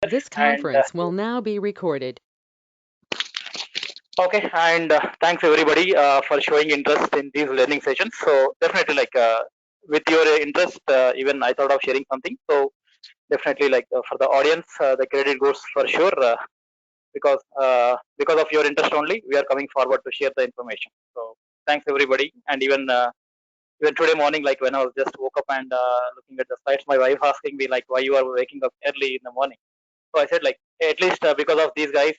This And conference will now be recorded. okay, and thanks everybody for showing interest in these learning sessions. So definitely, with your interest, even I thought of sharing something. So definitely, for the audience, the credit goes for sure because of your interest only, we are coming forward to share the information. So thanks everybody, and even today morning, like when I was just woke up and looking at the slides, my wife asking me like why you are waking up early in the morning. So I said like at least because of these guys,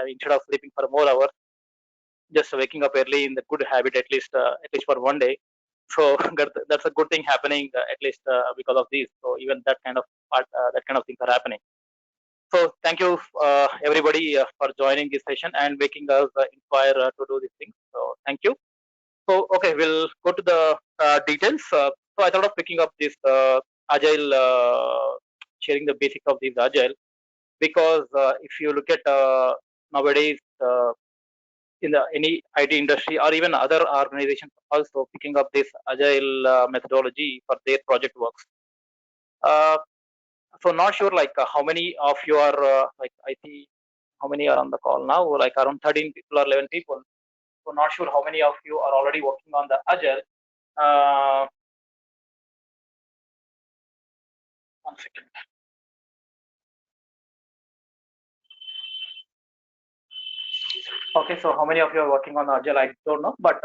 instead of sleeping for more hours, just waking up early in the good habit at least for one day. So that's a good thing happening at least because of these. So even that kind of that kind of things are happening. So thank you everybody for joining this session and making us inspire to do these things. So thank you. So okay, we'll go to the details. So I thought of picking up this agile, sharing the basics of this agile because if you look at nowadays in the any IT industry or even other organizations also picking up this agile methodology for their project works. Uh, so not sure how many of you are I see how many are on the call now, like around 13 people or 11 people. So not sure how many of you are already working on the agile. Uh, One second. Okay, so how many of you are working on agile? I don't know, but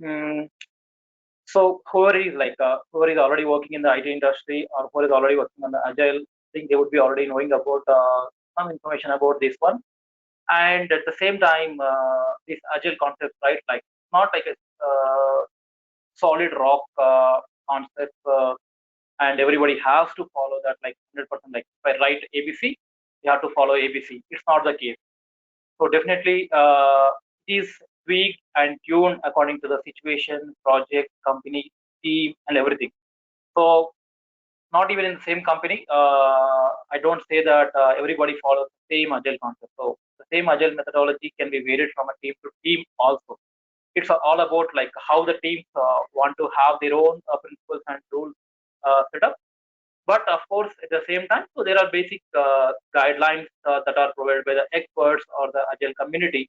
mm, so whoever is already working in the IT industry or who is already working on the agile, I think they would be already knowing about some information about this one. And at the same time, this agile concept, right? Like not like a solid rock concept, and everybody has to follow that like 100%. Like if I write ABC, you have to follow ABC. It's not the case. So definitely, it is tweaked and tuned according to the situation, project, company, team, and everything. So not even in the same company, I don't say that everybody follows the same agile concept. So the same agile methodology can be varied from a team to team also. It's all about like how the teams want to have their own principles and rules set up. But of course, at the same time, so there are basic guidelines that are provided by the experts or the agile community,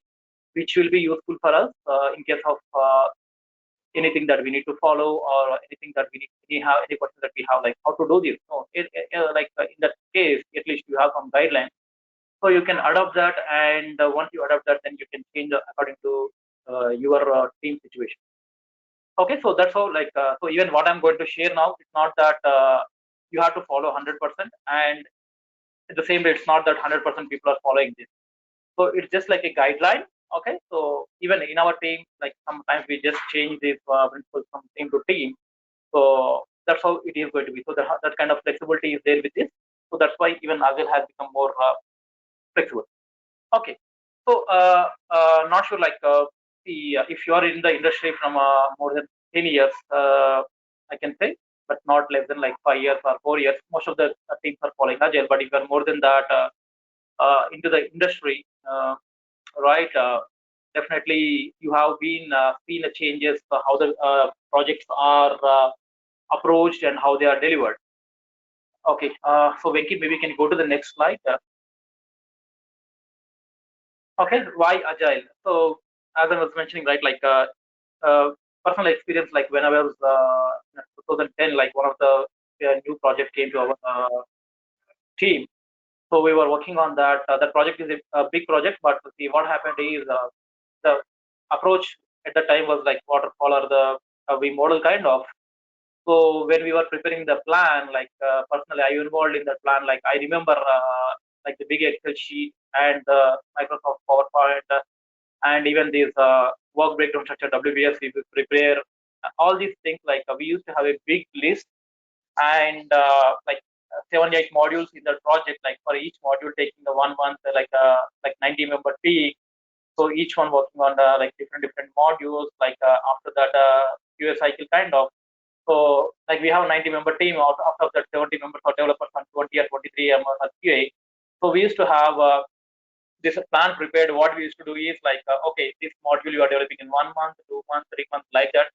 which will be useful for us in case of anything that we need to follow or anything that we have any question that we have like how to do this. So in that case, at least you have some guidelines, so you can adopt that, and once you adopt that, then you can change according to your team situation. Okay, so that's how so even what I'm going to share now, it's not that you have to follow 100%, and at the same way, it's not that 100% people are following this. So it's just like a guideline. Okay, so even in our team, like sometimes we just change these principles from team to team. So that's how it is going to be. So that kind of flexibility is there with this. So that's why even Agile has become more flexible. Okay, so not sure if you are in the industry from more than 10 years, I can say, but not less than like 5 years or 4 years. Most of the teams are following Agile, but if you are more than that into the industry, right? Definitely, you have been seen the changes, how the projects are approached and how they are delivered. Okay, so Venki, maybe we can go to the next slide. Okay, why agile? So as I was mentioning, right, uh, personal experience, like when I was in 2010, like one of the new project came to our team. So we were working on that. That project is a big project, but see what happened is the approach at the time was like waterfall or the V model kind of. So when we were preparing the plan, personally, I involved in that plan. Like I remember, like the big Excel sheet and the Microsoft PowerPoint, and even this work breakdown structure WBS. We would prepare all these things. Like we used to have a big list, and 7 8 modules in the project. Like for each module taking the 1 month, like 90-member team. So each one working on the like different modules. After that, QA cycle kind of. So like we have a 90-member team. Out of that, 70 members are developers and 20 or 23 are QA. So we used to have this plan prepared. What we used to do is okay, this module you are developing in 1 month, 2 months, 3 months, like that.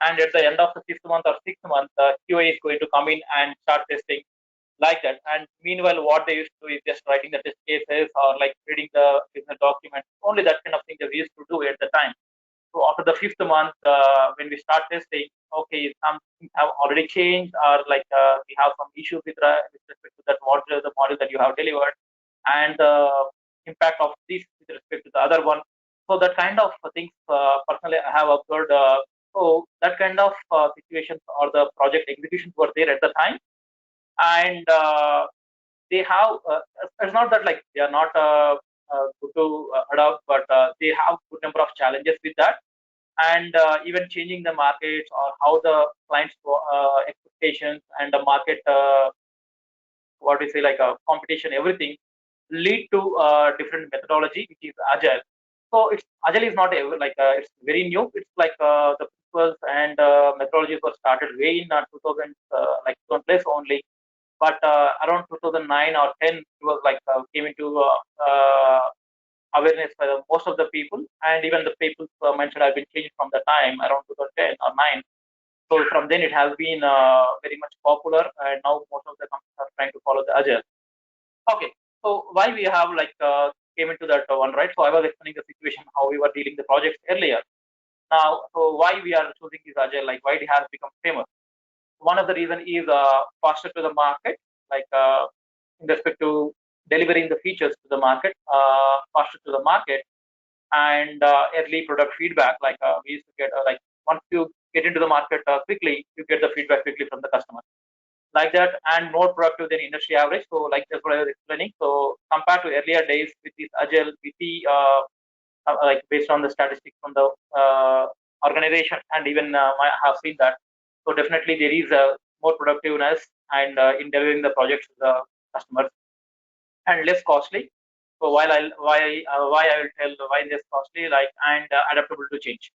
And at the end of the fifth month or sixth month, QA is going to come in and start testing like that. And meanwhile, what they used to do is just writing the test cases or like reading the business documents. Only that kind of thing they used to do at the time. So after the fifth month, when we start testing, okay, some things have already changed, or like we have some issues with respect to that module, the model that you have delivered, and the impact of this with respect to the other one. So that kind of things, personally, I have observed. So that kind of situations or the project executions were there at the time, and they have. It's not that like they are not good to adopt, but they have good number of challenges with that, and even changing the markets or how the clients expectations and the market what we say like a competition, everything lead to different methodology which is agile. So it's agile is not like it's very new. It's like the principles and methodologies were started way in 2000 like 2000 plus only, but around 2009 or 10 it was like came into awareness by most of the people, and even the people mentioned have been changed from the time around 2010 or 9. So from then it has been very much popular, and now most of the companies are trying to follow the agile. Okay, so why we have like came into that one, right? So I was explaining the situation how we were dealing the projects earlier. Now, so why we are choosing this agile, like why it has become famous. One of the reason is faster to the market, like in respect to delivering the features to the market, faster to the market, and early product feedback. Like we used to get like once you get into the market quickly, you get the feedback quickly from the customer, like that, and more productive than industry average. So like that's what I was explaining. So compared to earlier days with this agile, we see like based on the statistics from the organization, and even I have seen that. So definitely there is a more productiveness and in delivering the projects to the customers, and less costly. So while I why I will tell why less costly, like, and adaptable to change.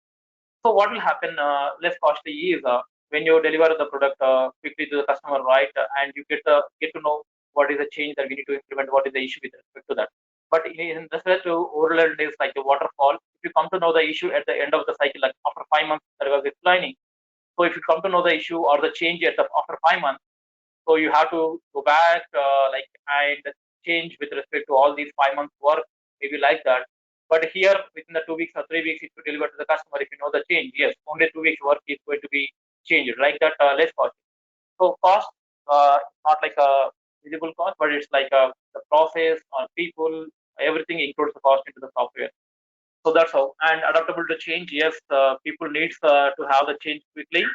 So what will happen less costly is when you deliver the product quickly to the customer, right? And you get to know what is the change that we need to implement, what is the issue with respect to that. But in respect to oral days like the waterfall, if you come to know the issue at the end of the cycle, like after 5 months that I was explaining. So if you come to know the issue or the change after 5 months, so you have to go back like and change with respect to all these 5 months work, maybe like that. But here within the 2 weeks or 3 weeks, if you deliver to the customer, if you know the change, yes, only 2 weeks work is going to be changed, like that, less cost. So cost, not like a visible cost, but it's like the process or people, everything includes the cost into the software. So that's how. And adaptable to change, yes, people needs to have the change quickly.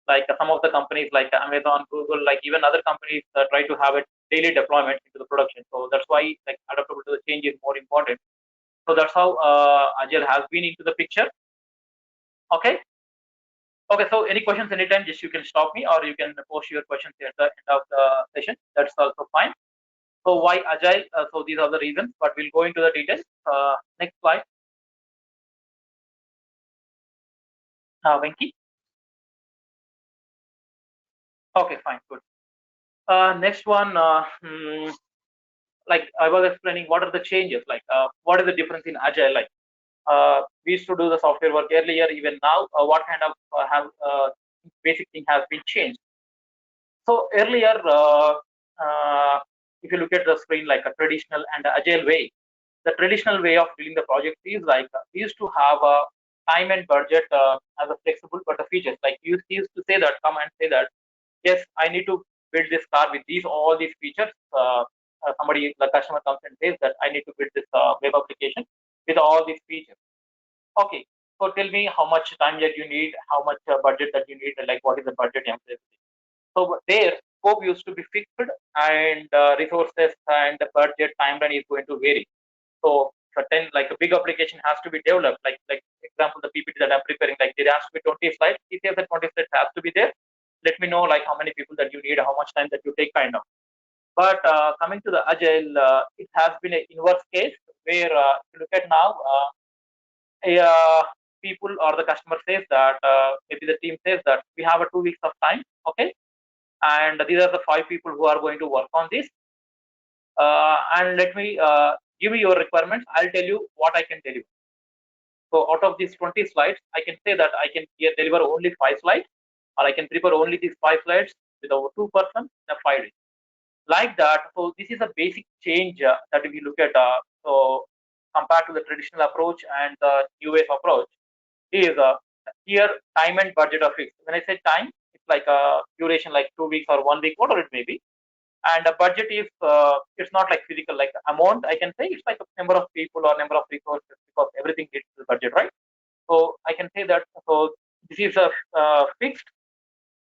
Like some of the companies like Amazon, Google, like even other companies try to have a daily deployment into the production. So that's why like adaptable to the change is more important. So that's how Agile has been into the picture. Okay. Okay. So any questions anytime, just you can stop me or you can post your questions at the end of the session. That's also fine. So why Agile? So these are the reasons, but we'll go into the details. Next slide. Venki. Okay, fine, good. Next one, like I was explaining, what are the changes? Like, what is the difference in agile? Like, we used to do the software work earlier, even now. What kind of have basic thing has been changed? So earlier, if you look at the screen, like a traditional and agile way, the traditional way of doing the project is like we used to have a time and budget as a flexible, but the features like you used to say that, come and say that, yes, I need to build this car with these all these features. Somebody, the customer comes and says that I need to build this web application with all these features. Okay, so tell me how much time that you need, how much budget that you need, like what is the budget and everything. So there, scope used to be fixed, and resources and the budget timeline is going to vary. So certain like a big application has to be developed. Like example, the PPT that I'm preparing, like there has to be 20 slides. If there's a 20 slides has to be there, let me know like how many people that you need, how much time that you take, kind of. But coming to the agile, it has been an inverse case where if you look at now, people or the customer says that maybe the team says that we have a 2 weeks of time, okay, and these are the 5 people who are going to work on this, and let me give me your requirements. I'll tell you what I can deliver. So out of these 20 slides, I can say that I can deliver only 5 slides, or I can prepare only these 5 slides with our 2 person in a 5 days. like that. So this is a basic change that we look at. So compared to the traditional approach and the new wave approach, is here time and budget are fixed. When I say time, it's like a duration like 2 weeks or 1 week, whatever it may be. And the budget is it's not like physical like amount. I can say it's like a number of people or number of resources because everything needs the budget, right? So I can say that. So this is a fixed.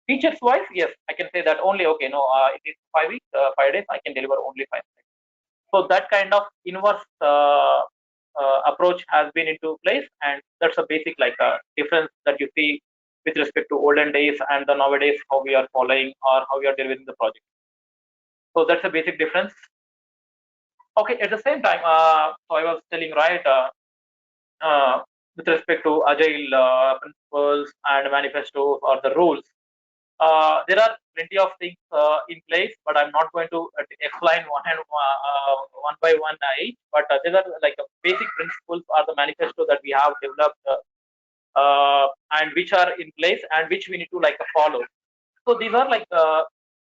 Features wise, yes, I can say that only. Okay, no, it is 5 weeks, 5 days. I can deliver only 5 days. So that kind of inverse approach has been into place, and that's a basic like difference that you see with respect to olden days and the nowadays how we are following or how we are delivering the project. So that's a basic difference. Okay, at the same time, so I was telling right with respect to agile principles and manifestos or the rules. There are plenty of things in place, but I'm not going to explain one by one each. But there are like basic principles or the manifesto that we have developed and which are in place and which we need to like follow. So these are like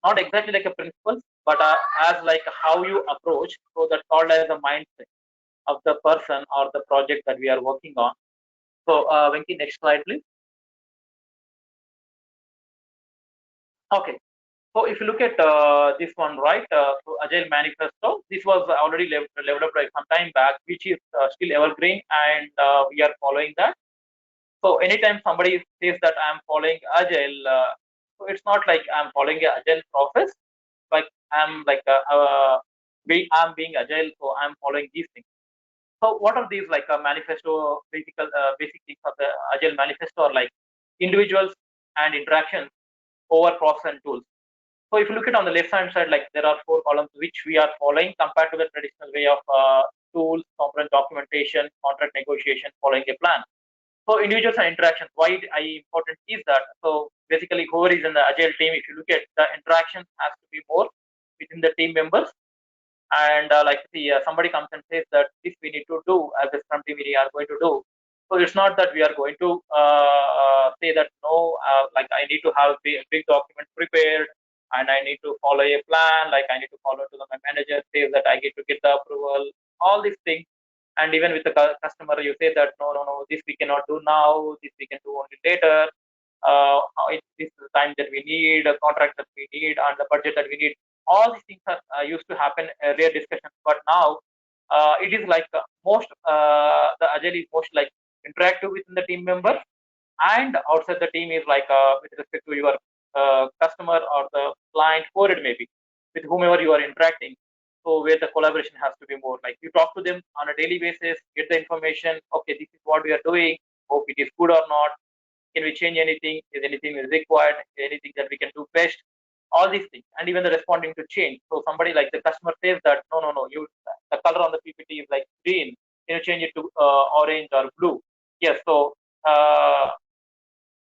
not exactly like a principles, but as like how you approach. So that's called as a mindset of the person or the project that we are working on. So Venki, next slide, please. Okay. So if you look at this one, right, so Agile Manifesto, this was already developed like some time back, which is still evergreen, and we are following that. So anytime somebody says that I'm following Agile, so it's not like I'm following a Agile process, like I'm like I'm being Agile, so I'm following these things. So what are these like manifesto basic things of the Agile Manifesto are like individuals and interactions over process and tools. So if you look at on the left hand side, like there are four columns which we are following compared to the traditional way of tools, component documentation, contract negotiation, following a plan. So individuals and interactions, why important is that? So basically, whoever is in the agile team, if you look at the interactions, has to be more within the team members. And like see, somebody comes and says that this we need to do as a scrum team we are going to do. So it's not that we are going to say that no, like I need to have a big document prepared and I need to follow a plan, like I need to follow to my manager says that I get to get the approval, all these things. And even with the customer, you say that no, no, no, this we cannot do now, this we can do only later. This is the time that we need, a contract that we need, and the budget that we need. All these things are used to happen rare discussions, but now it is like the agile is most like interactive within the team members, and outside the team is like with respect to your customer or the client, whoever it may be, with whomever you are interacting. So where the collaboration has to be more like you talk to them on a daily basis, get the information. Okay, this is what we are doing. Hope it is good or not. Can we change anything? Is anything is required? Anything that we can do best? All these things, and even the responding to change. So somebody like the customer says that no, no, no, you the color on the PPT is like green. Can you change it to orange or blue? Yes. Uh,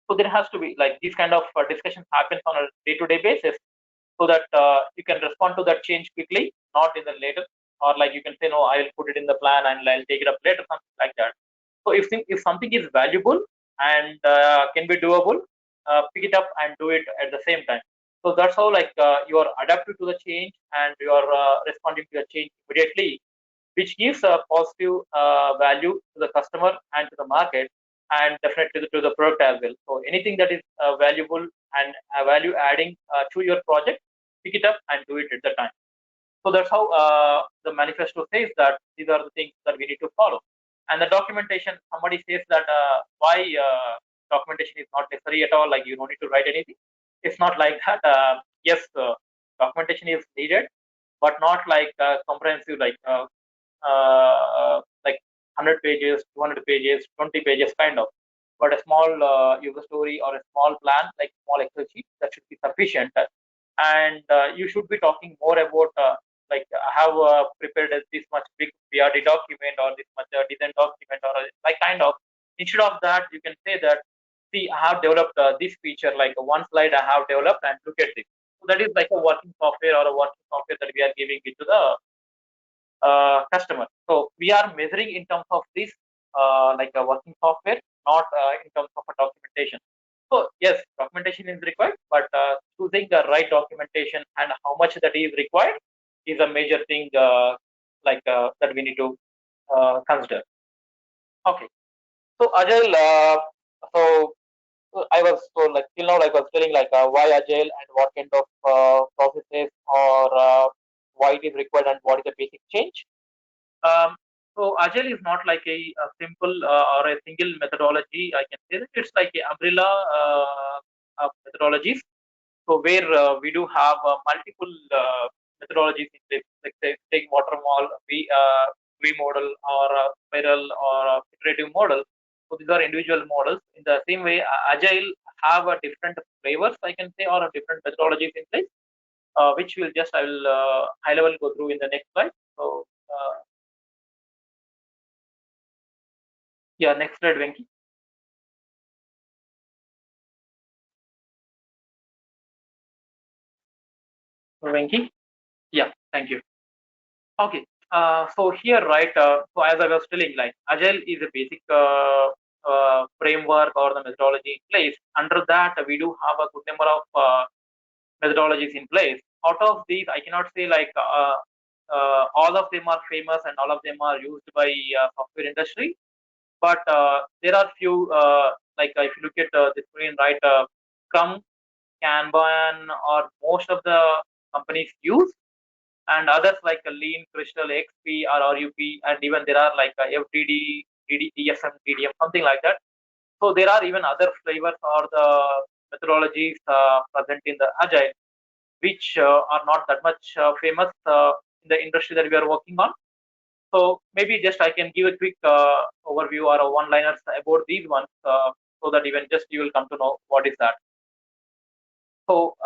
so there has to be like these kind of discussions happens on a day-to-day basis, so that you can respond to that change quickly, not in the later, or like you can say no, I'll put it in the plan and I'll take it up later, something like that. So if something is valuable and can be doable, pick it up and do it at the same time. So that's how like you are adapted to the change and you are responding to the change immediately, which gives a positive value to the customer and to the market, and definitely to the product as well. So anything that is valuable and value adding to your project, pick it up and do it at the time. So that's how the manifesto says that these are the things that we need to follow. And the documentation, somebody says that why documentation is not necessary at all, like you don't need to write anything. It's not like that. Yes, documentation is needed, but not like comprehensive, like 100 pages, 200 pages, 20 pages kind of. But a small user story or a small plan, like small Excel sheet, that should be sufficient. And you should be talking more about like I have prepared this much big PRD document or this much design document or like kind of. Instead of that, you can say that see I have developed this feature like one slide I have developed and look at this. So that is like a working software or a working software that we are giving it to the customer. So we are measuring in terms of this like a working software, not in terms of a documentation. So yes, documentation is required, but choosing the right documentation and how much that is required is a major thing that we need to consider. Okay, so Agile. So I was so like till now like I was telling like why Agile and what kind of processes or why it is required and what is the basic change. Um, so Agile is not like a simple or a single methodology. I can say that it's like a umbrella of methodologies. So where we do have multiple methodologies in this, like say, take waterfall, V model, or spiral, or iterative model. So these are individual models. In the same way, Agile have a different flavors, I can say, or a different methodologies in place, which I will high level go through in the next slide. So yeah, next slide, Venki. Venki. Yeah, thank you. Okay. So here, right? So as I was telling, like Agile is a basic framework or the methodology in place. Under that, we do have a good number of methodologies in place. Out of these, I cannot say like all of them are famous and all of them are used by software industry. But there are few like if you look at the screen, right? Scrum, Kanban, or most of the companies use, and others like Lean, Crystal, XP, or RUP, and even there are like FTD, DSM, TDM, something like that. So there are even other flavors or the methodologies present in the Agile, which are not that much famous in the industry that we are working on. So maybe just I can give a quick overview or a one-liners about these ones, so that even just you will come to know what is that. So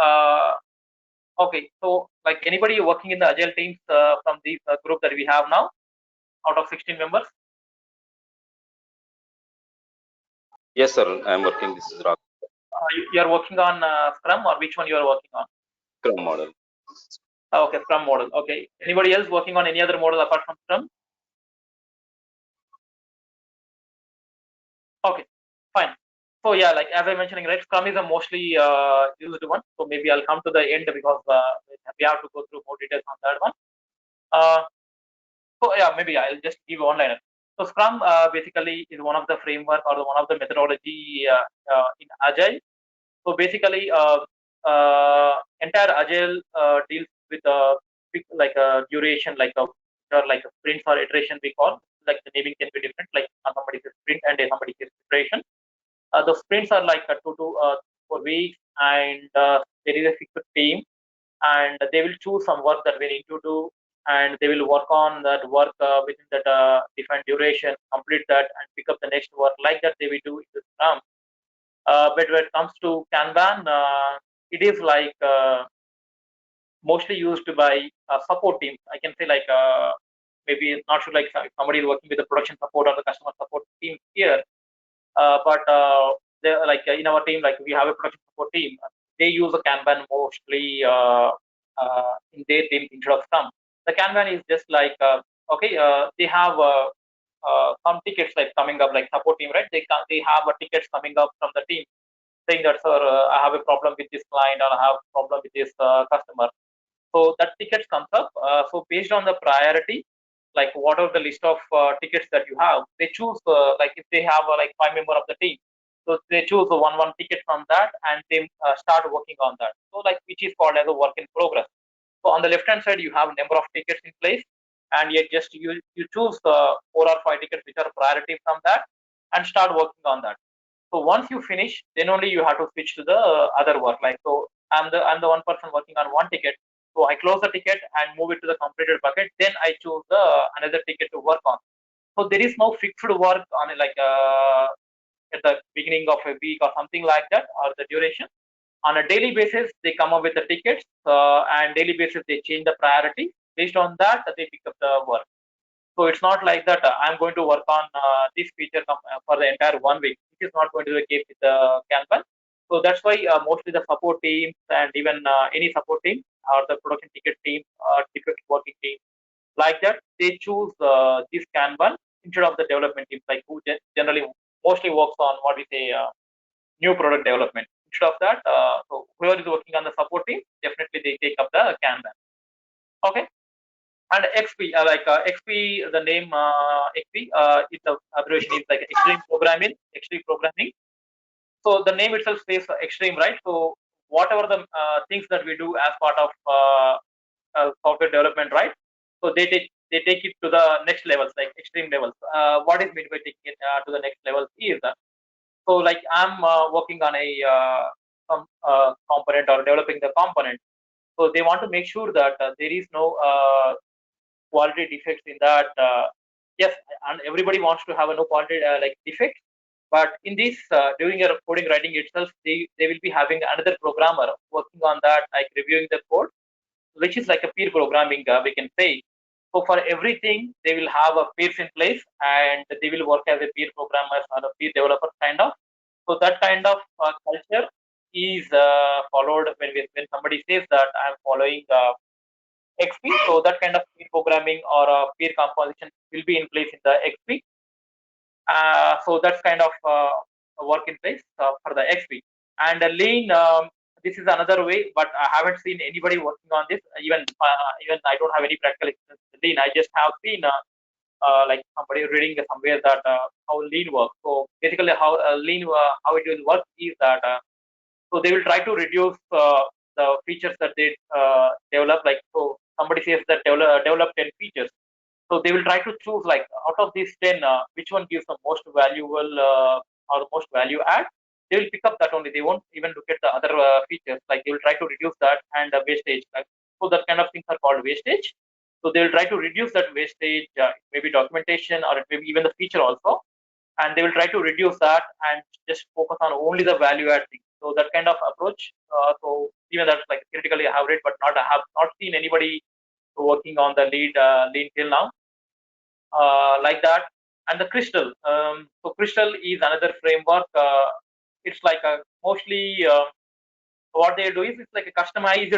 okay, so like anybody working in the Agile teams from this group that we have now, out of 16 members? Yes, sir. I'm working. This is Raghu. You are working on Scrum, or which one you are working on? Scrum model. Okay, Scrum model. Okay. Anybody else working on any other model apart from Scrum? Okay, fine. So yeah, like as I mentioning, right, Scrum is a mostly used one. So maybe I'll come to the end because we have to go through more details on that one. Uh, so yeah, maybe I'll just give one liner. So Scrum basically is one of the framework or one of the methodology in Agile. So basically, entire Agile deals with like a duration, or like a sprints or iteration we call. Like the naming can be different. Like somebody says sprint and somebody says iteration. The sprints are like 2 to 4 weeks, and there is a fixed team, and they will choose some work that we need to do, and they will work on that work within that defined duration, complete that, and pick up the next work. Like that, they will do in the Scrum. But when it comes to Kanban, it is like mostly used by support teams. I can say like maybe not sure like if somebody is working with the production support or the customer support team here, but like in our team, like we have a production support team. They use a Kanban mostly in their team instead of Scrum. The Kanban is just like okay, they have some tickets like coming up, like support team, right? They have tickets coming up from the team saying that, sir, I have a problem with this client, or I have a problem with this customer. So that ticket comes up. So based on the priority, like what are the list of tickets that you have, they choose like if they have like 5 member of the team, so they choose one ticket from that, and they start working on that. So like which is called as a work in progress. So on the left hand side, you have number of tickets in place, and yet just you choose 4 or 5 tickets which are priority from that, and start working on that. So once you finish, then only you have to switch to the other work. Like so, I'm the one person working on one ticket. So I close the ticket and move it to the completed bucket. Then I choose the another ticket to work on. So there is no fixed work on it, like at the beginning of a week or something like that, or the duration. On a daily basis, they come up with the tickets, and daily basis they change the priority. Based on that, they pick up the work. So it's not like that I'm going to work on this feature for the entire 1 week. It is not going to be the case with the Kanban. So that's why mostly the support teams, and even any support team or the production ticket team or ticket working team, like that, they choose this Kanban instead of the development teams, like who generally mostly works on what we say new product development. Instead of that, so whoever is working on the support team, definitely they take up the Kanban. Okay. And XP, XP, the name XP, its abbreviation is like extreme programming, extreme programming. So the name itself says extreme, right? So whatever the things that we do as part of software development, right? So they take it to the next levels, like extreme levels. What is meant by taking it to the next levels is so like I'm working on a some component or developing the component. So they want to make sure that there is no quality defects in that. Yes, and everybody wants to have a no quality like defect. But in this, during your coding writing itself, they will be having another programmer working on that, like reviewing the code, which is like a peer programming, we can say. So for everything, they will have a peers in place, and they will work as a peer programmers or a peer developer kind of. So that kind of culture is followed when somebody says that I'm following XP. So that kind of peer programming or peer composition will be in place in the XP. So that's kind of a work in place for the XP. And lean, this is another way, but I haven't seen anybody working on this. Even I don't have any practical experience with lean. I just have seen like somebody reading somewhere that how lean works. So basically, how lean how it will work is that so they will try to reduce the features that they develop. Like so, somebody says that develop 10 features. So they will try to choose like out of these 10, which one gives the most valuable or the most value add. They will pick up that only. They won't even look at the other features. Like they will try to reduce that and wastage. Like, so that kind of things are called wastage. So they will try to reduce that wastage, maybe documentation or maybe even the feature also, and they will try to reduce that and just focus on only the value add thing. So that kind of approach. So even that's like critically I have read, but not I have not seen anybody working on the lead till now like that. And the Crystal. So Crystal is another framework. It's like a mostly what they do is it's like a customized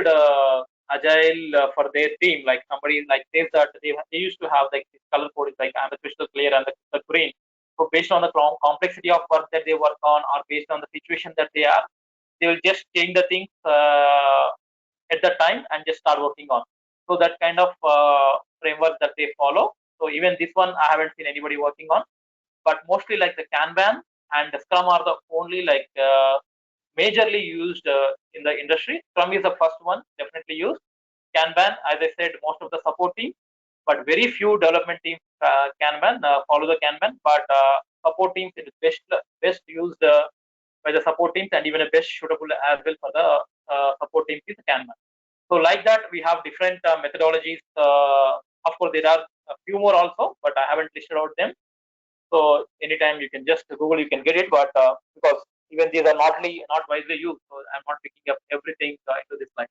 agile for their team. Like somebody like says that they used to have like this color code is like I'm the crystal clear and the green. So based on the complexity of work that they work on or based on the situation that they are, they will just change the things at the time and just start working on. So that kind of framework that they follow. So even this one I haven't seen anybody working on, but mostly like the Kanban and the Scrum are the only like majorly used in the industry. Scrum is the first one definitely used. Kanban, as I said, most of the support team, but very few development teams Kanban follow the Kanban. But support teams it is best used by the support teams and even a best suitable as well for the support teams is Kanban. So like that, we have different methodologies. Of course, there are a few more also, but I haven't listed out them. So anytime you can just Google, you can get it. But because even these are not widely used, so I'm not picking up everything into this line.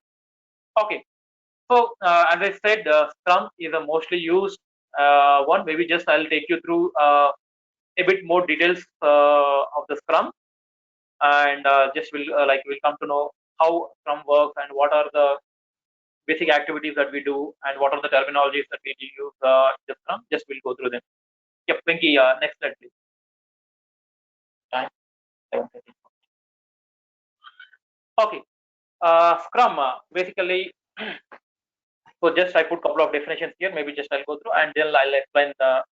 Okay. So as I said, Scrum is a mostly used one. Maybe just I'll take you through a bit more details of the Scrum, and just we'll come to know how Scrum works and what are the basic activities that we do and what are the terminologies that we use in the Scrum. Just we'll go through them. Yep, Pinky, next slide, please. Time 7:30. Okay, Scrum basically. So just I put couple of definitions here. Maybe just I'll go through and then I'll explain the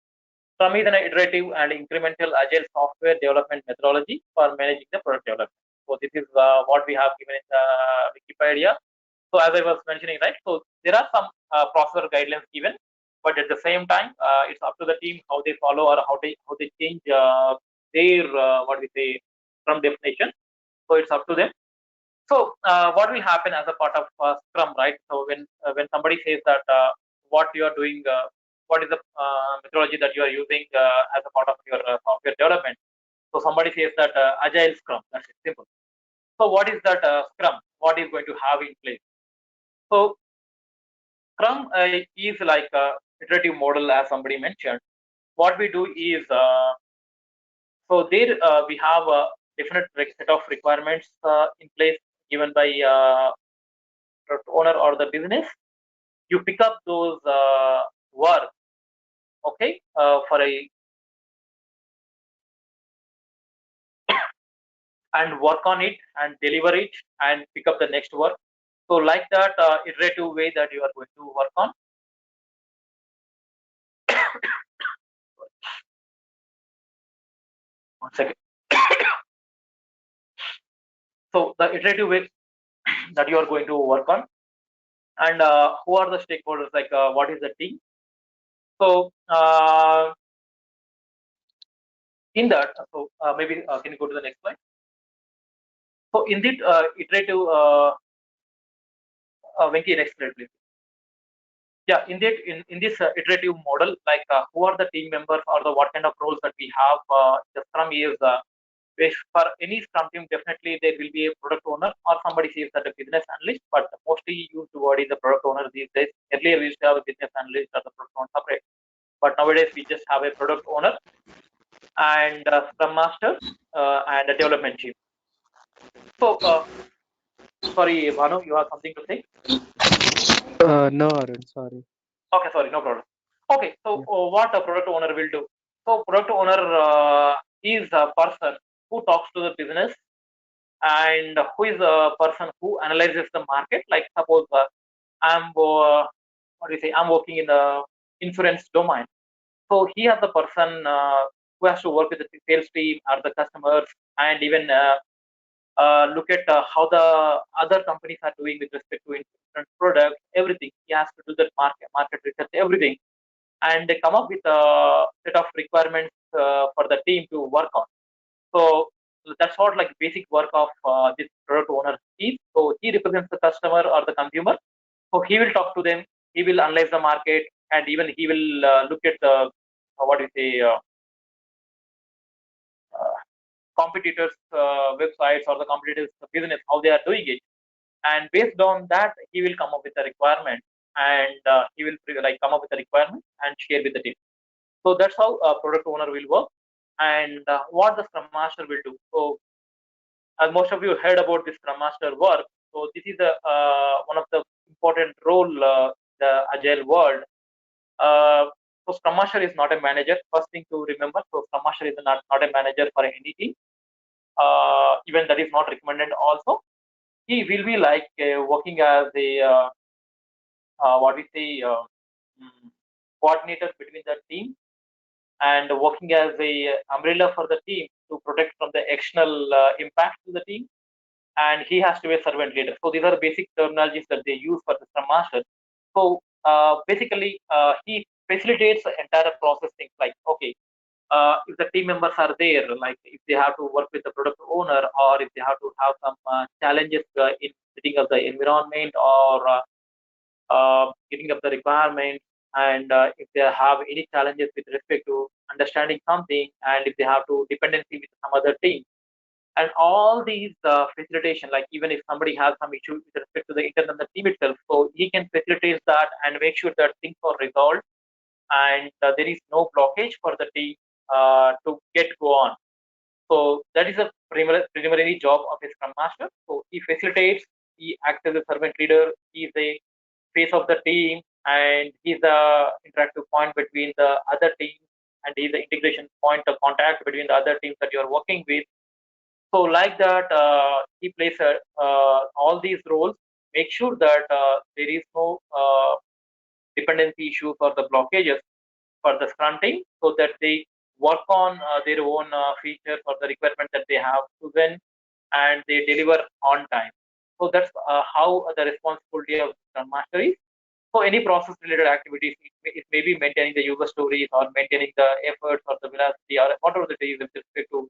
Scrum is an iterative and incremental agile software development methodology for managing the product development. So this is what we have given in the Wikipedia. So as I was mentioning, right? So there are some process guidelines given, but at the same time, it's up to the team how they follow or how they change their what we say Scrum definition. So it's up to them. So what will happen as a part of Scrum, right? So when somebody says that what you are doing, what is the methodology that you are using as a part of your software development? So somebody says that Agile Scrum. That's it, simple. So what is that Scrum? What is going to have in place? So Scrum is like a iterative model, as somebody mentioned. What we do is so there we have a definite set of requirements in place given by owner or the business. You pick up those work, okay, for a and work on it and deliver it and pick up the next work. So like that iterative way that you are going to work on. One second. So the iterative way that you are going to work on, and who are the stakeholders, like what is the team. So in that, so maybe can you go to the next slide? So in the iterative, Venki, next slide please. Yeah, in this iterative model, like who are the team members or the what kind of roles that we have. The Scrum is for any Scrum team, definitely there will be a product owner or somebody says that a business analyst, but the mostly used word is the product owner these days. Earlier we used to have a business analyst or the product owner separate, but nowadays we just have a product owner and Scrum master and a development team. So sorry, Bhanu, you have something to say? No, Arun, sorry. Okay, sorry, no problem. Okay, so what a product owner will do. So product owner is a person who talks to the business and who is a person who analyzes the market. Like suppose I'm what do you say? I'm working in the insurance domain. So he is the person who has to work with the sales team or the customers and even look at how the other companies are doing with respect to insurance products, everything. He has to do that market research, everything, and they come up with a set of requirements for the team to work on. So that's what like basic work of this product owner is. So he represents the customer or the consumer. So he will talk to them. He will analyze the market, and even he will look at the what do you say uh, competitors' websites or the competitors' business, how they are doing it, and based on that, he will come up with a requirement, and he will like come up with a requirement and share with the team. So that's how a product owner will work, and what the Scrum Master will do. So as most of you heard about this Scrum Master work, so this is a one of the important role the Agile world. Uh, so Scrum Master is not a manager. First thing to remember. So Scrum Master is not a manager for any team. Even that is not recommended. Also, he will be like working as a what we say mm, coordinator between the team and working as a umbrella for the team to protect from the external impact to the team, and he has to be a servant leader. So these are basic terminologies that they use for the Scrum Master. So basically, he facilitates the entire process. Things like, okay, if the team members are there, like if they have to work with the product owner, or if they have to have some challenges in setting up the environment or getting up the requirements, and if they have any challenges with respect to understanding something, and if they have to dependency with some other team, and all these facilitation, like even if somebody has some issue with respect to the internal the team itself, so he can facilitate that and make sure that things are resolved, and there is no blockage for the team to get go on. So that is a preliminary job of a Scrum Master. So he facilitates, he acts as a servant leader, he is the face of the team, and he's the interactive point between the other teams, and he's the integration point of contact between the other teams that you are working with. So like that, he plays all these roles, make sure that there is no dependency issues or the blockages for the Scrum team, so that they work on their own features or the requirement that they have chosen, and they deliver on time. So that's how the responsibility of Scrum Master is. So any process related activities, it may be maintaining the user stories or maintaining the efforts or the velocity or whatever it is with respect to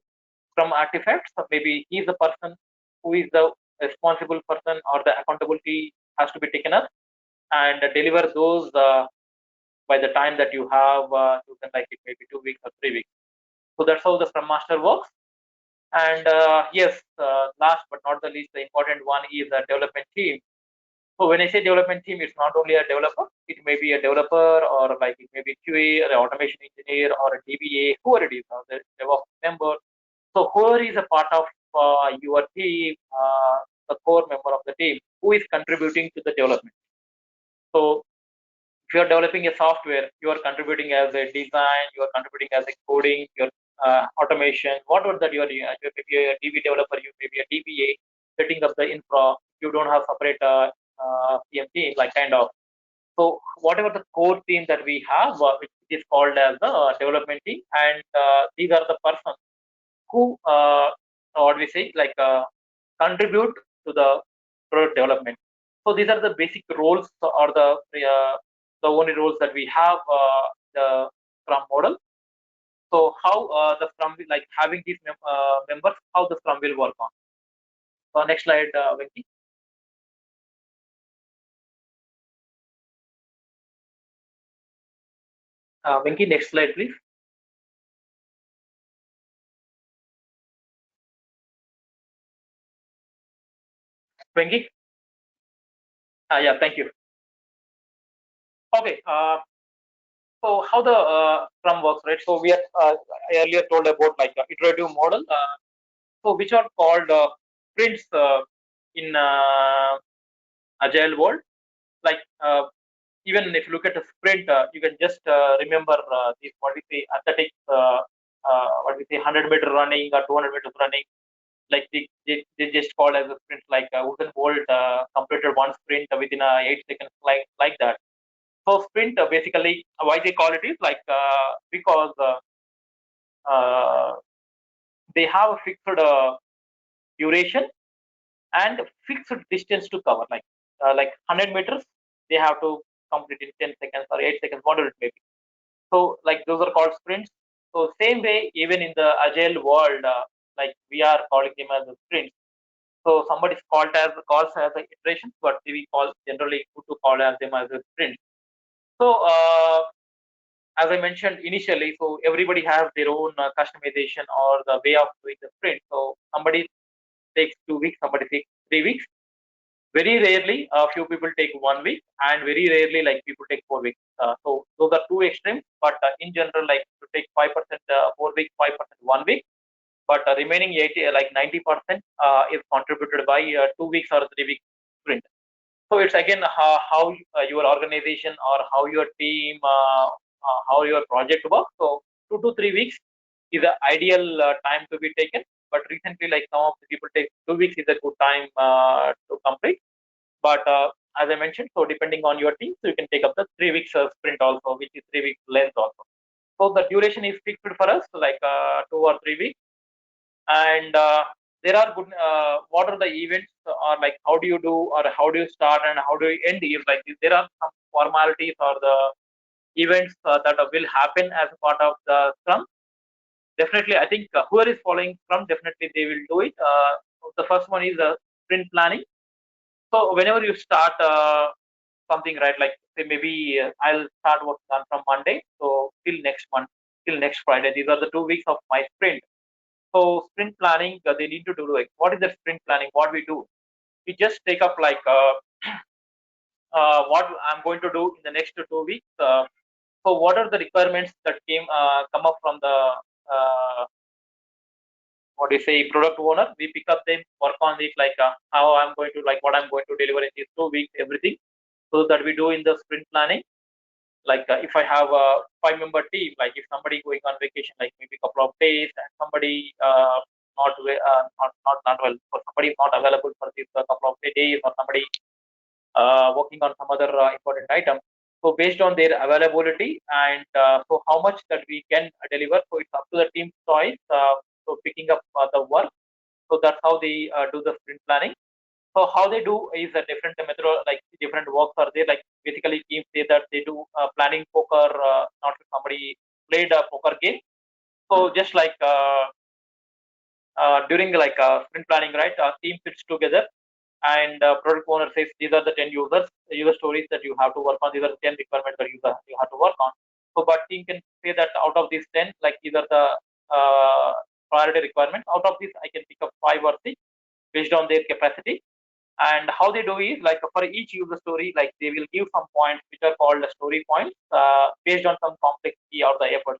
Scrum artifacts. So maybe he's the person who is the responsible person, or the accountability has to be taken up and deliver those by the time that you have chosen, like it may be 2 weeks or 3 weeks. So that's how the Scrum Master works. And yes, last but not the least, the important one is the development team. So when I say development team, it's not only a developer, it may be a developer, or like it may be QA or an automation engineer or a DBA, whoever it is, or the DevOps member. So whoever is a part of your team, the core member of the team, who is contributing to the development. So if you are developing a software, you are contributing as a design, you are contributing as a coding, you're automation, whatever that you are doing. Maybe a DB developer, you maybe a DBA, setting up the infra. You don't have separate PM team, like kind of. So whatever the core team that we have, which is called as the development team, and these are the persons who, what we say, like contribute to the product development. So these are the basic roles, or the only roles that we have the Scrum model. So how the Scrum will, like having these members, how the Scrum will work on. So next slide, Venki. Venki, next slide, please. Venki. Yeah, thank you. Okay. So how the Scrum works, right? So we are I earlier told about like iterative model. So which are called sprints in agile world. Like even if you look at a sprint, you can just remember these, what we say, athletics, what we say, 100-meter running or 200 meters running. Like they just call as a sprint. Like Usain Bolt completed one sprint within 8 seconds, like that. So sprint basically, why they call it is like because uh, they have a fixed duration and fixed distance to cover. Like 100 meters, they have to complete in 10 seconds or 8 seconds, whatever it may be. So like those are called sprints. So same way, even in the agile world, like we are calling them as a sprints. So somebody's calls as an iteration, but we call generally good to call as them as a sprint. So as I mentioned initially, so everybody has their own customization or the way of doing the sprint. So somebody takes 2 weeks, somebody takes 3 weeks. Very rarely, a few people take 1 week, and very rarely, like people take 4 weeks. So those are two extremes. But in general, like to take 5% 4 weeks, 5% 1 week, but remaining 80, like 90% is contributed by 2 weeks or 3 weeks sprint. So it's again how your organization or how your team, how your project works. So 2 to 3 weeks is the ideal time to be taken. But recently, like some of the people take 2 weeks is a good time to complete. But as I mentioned, so depending on your team, so you can take up the 3 weeks sprint also, which is 3 weeks length also. So the duration is fixed for us, like 2 or 3 weeks. And there are good, what are the events, or like how do you do, or how do you start and how do you end the event? Like there are some formalities or the events that will happen as a part of the Scrum. Definitely, I think whoever is following Scrum, definitely they will do it. The first one is sprint planning. So whenever you start something, right, like say maybe I'll start working on from Monday, so till next month, till next Friday, these are the 2 weeks of my sprint. So sprint planning, they need to do like, what is the sprint planning? What we do, we just take up like what I'm going to do in the next 2 weeks. So what are the requirements that come up from the what do you say, product owner? We pick up them, work on it, like how I'm going to, like what I'm going to deliver in these 2 weeks, everything. So that we do in the sprint planning. Like if I have a 5-member team, like if somebody going on vacation, like maybe a couple of days, and somebody not well, or somebody is not available for this couple of days, or somebody working on some other important item. So based on their availability, and so how much that we can deliver, so it's up to the team's choice. So picking up the work. So that's how they do the sprint planning. So how they do is a different method, like different works are there. Like basically, teams say that they do planning poker. Not if somebody played a poker game. So just like during like sprint planning, right? Team sits together, and product owner says these are the 10 user stories that you have to work on. These are the 10 requirements that you have to work on. So, but team can say that out of these 10, like these are the priority requirements. Out of these, I can pick up 5 or 6 based on their capacity. And how they do is like for each user story, like they will give some points which are called the story points based on some complexity or the effort.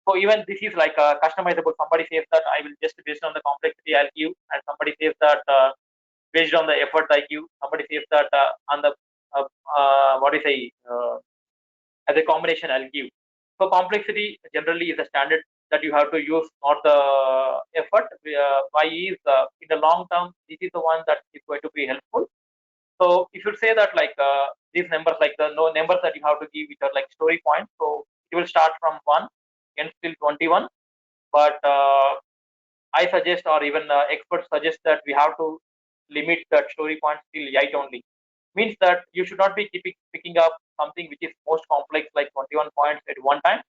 So even this is like customizable. Somebody says that I will just based on the complexity I'll give, and somebody says that based on the effort I give. Somebody says that on the what do you say, as a combination I'll give. So complexity generally is a standard that you have to use, not the effort. Why is in the long term, this is the one that is going to be helpful. So if you say that like these numbers, like the no numbers that you have to give, which are like story points. So you will start from 1, ends till 21. But I suggest, or even experts suggest, that we have to limit that story points till 8 only. Means that you should not be picking up something which is most complex, like 21 points at one time.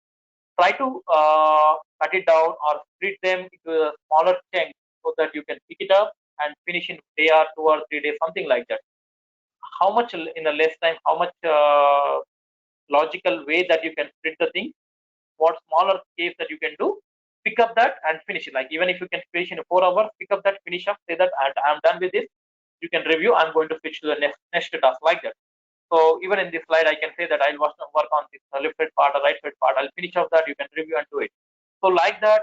Try to cut it down or split them into a smaller chunks so that you can pick it up and finish in day or 2 or 3 days, something like that. How much in a less time, how much logical way that you can split the thing, what smaller case that you can do, pick up that and finish it. Like even if you can finish in 4 hours, pick up that, finish up, say that I'm done with this. You can review. I'm going to switch to the next task, like that. So even in this slide, I can say that I'll work on this left side part or right side part. I'll finish off that. You can review and do it. So like that,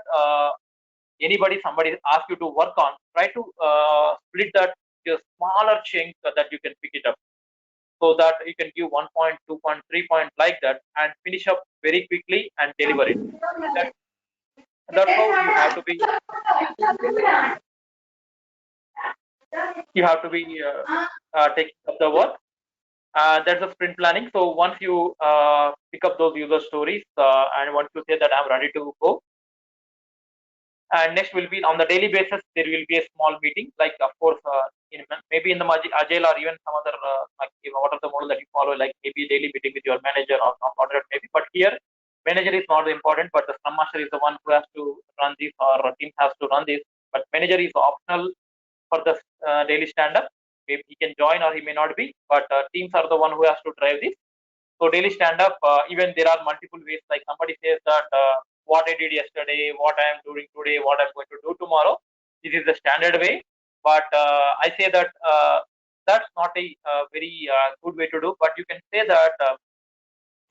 somebody asks you to work on, try to split that to a smaller chunk so that you can pick it up, so that you can give 1 point, 2 point, 3 point, like that, and finish up very quickly and deliver it. That's how you have to be. You have to be taking up the work. That's the sprint planning. So once you pick up those user stories, and once you say that I'm ready to go, and next will be on the daily basis, there will be a small meeting. Like of course, maybe in the agile or even some other like what are the model that you follow, like maybe daily meeting with your manager or whatever maybe. But here, manager is not important, but the scrum master is the one who has to run this, or team has to run this. But manager is optional for the daily stand up. Maybe he can join or he may not be, but teams are the one who has to drive this. So daily stand up, even there are multiple ways. Like somebody says that what I did yesterday, what I am doing today, what I'm going to do tomorrow. This is the standard way. But I say that that's not a very good way to do. But you can say that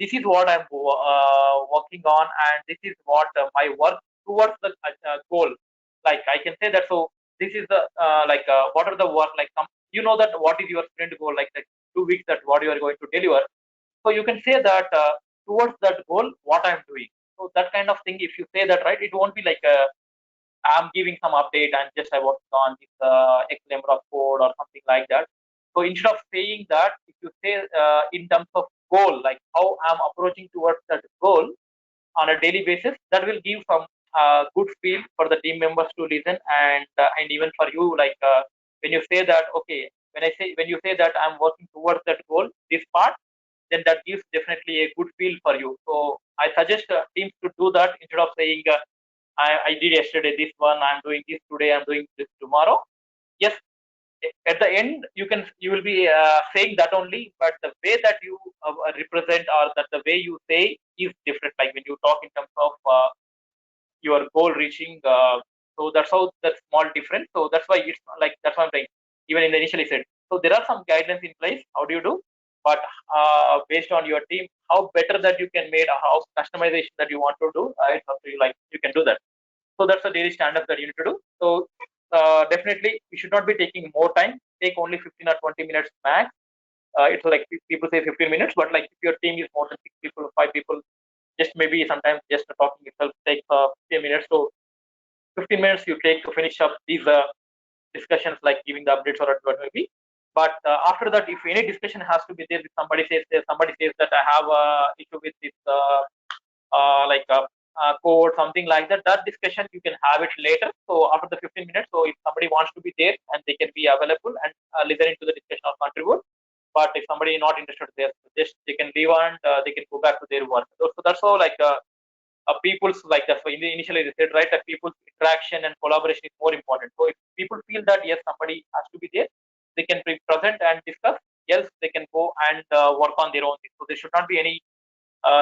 this is what I'm working on, and this is what my work towards the goal. Like I can say that. So this is the what are the work, like that what is your sprint goal, like the 2 weeks that what you are going to deliver. So you can say that towards that goal, what I'm doing. So that kind of thing, if you say that, right, it won't be like I'm giving some update and just I worked on this X number of code or something like that. So instead of saying that, if you say in terms of goal, like how I'm approaching towards that goal on a daily basis, that will give some good feel for the team members to listen, and even for you, like when you say that, okay, when you say that I'm working towards that goal, this part, then that gives definitely a good feel for you. So I suggest teams to do that instead of saying I did yesterday this one, I'm doing this today, I'm doing this tomorrow. Yes, at the end you will be saying that only, but the way that you represent, or that the way you say, is different. Like when you talk in terms of your goal reaching, so that's how that small difference. So that's why it's like, that's what I'm saying. Even in the initially said, so there are some guidelines in place. How do you do? But based on your team, how better that you can make, how customization that you want to do, it's up to you. Like you can do that. So that's the daily stand-up that you need to do. So definitely, you should not be taking more time. Take only 15 or 20 minutes max. It's like people say 15 minutes, but like if your team is more than 6 people, 5 people, just maybe sometimes just the talking itself takes 15 minutes. So 15 minutes you take to finish up these discussions, like giving the updates or what may be. But after that, if any discussion has to be there, if somebody says that I have a issue with this like code, something like that, that discussion you can have it later. So after the 15 minutes, so if somebody wants to be there, and they can be available and listen to the discussion or contribute. But if somebody is not interested, they can leave, and they can go back to their work. So that's how, like people's, like that's why initially they said, right, that people's interaction and collaboration is more important. So if people feel that yes, somebody has to be there, they can be present and discuss. Else they can go and work on their own thing. So there should not be any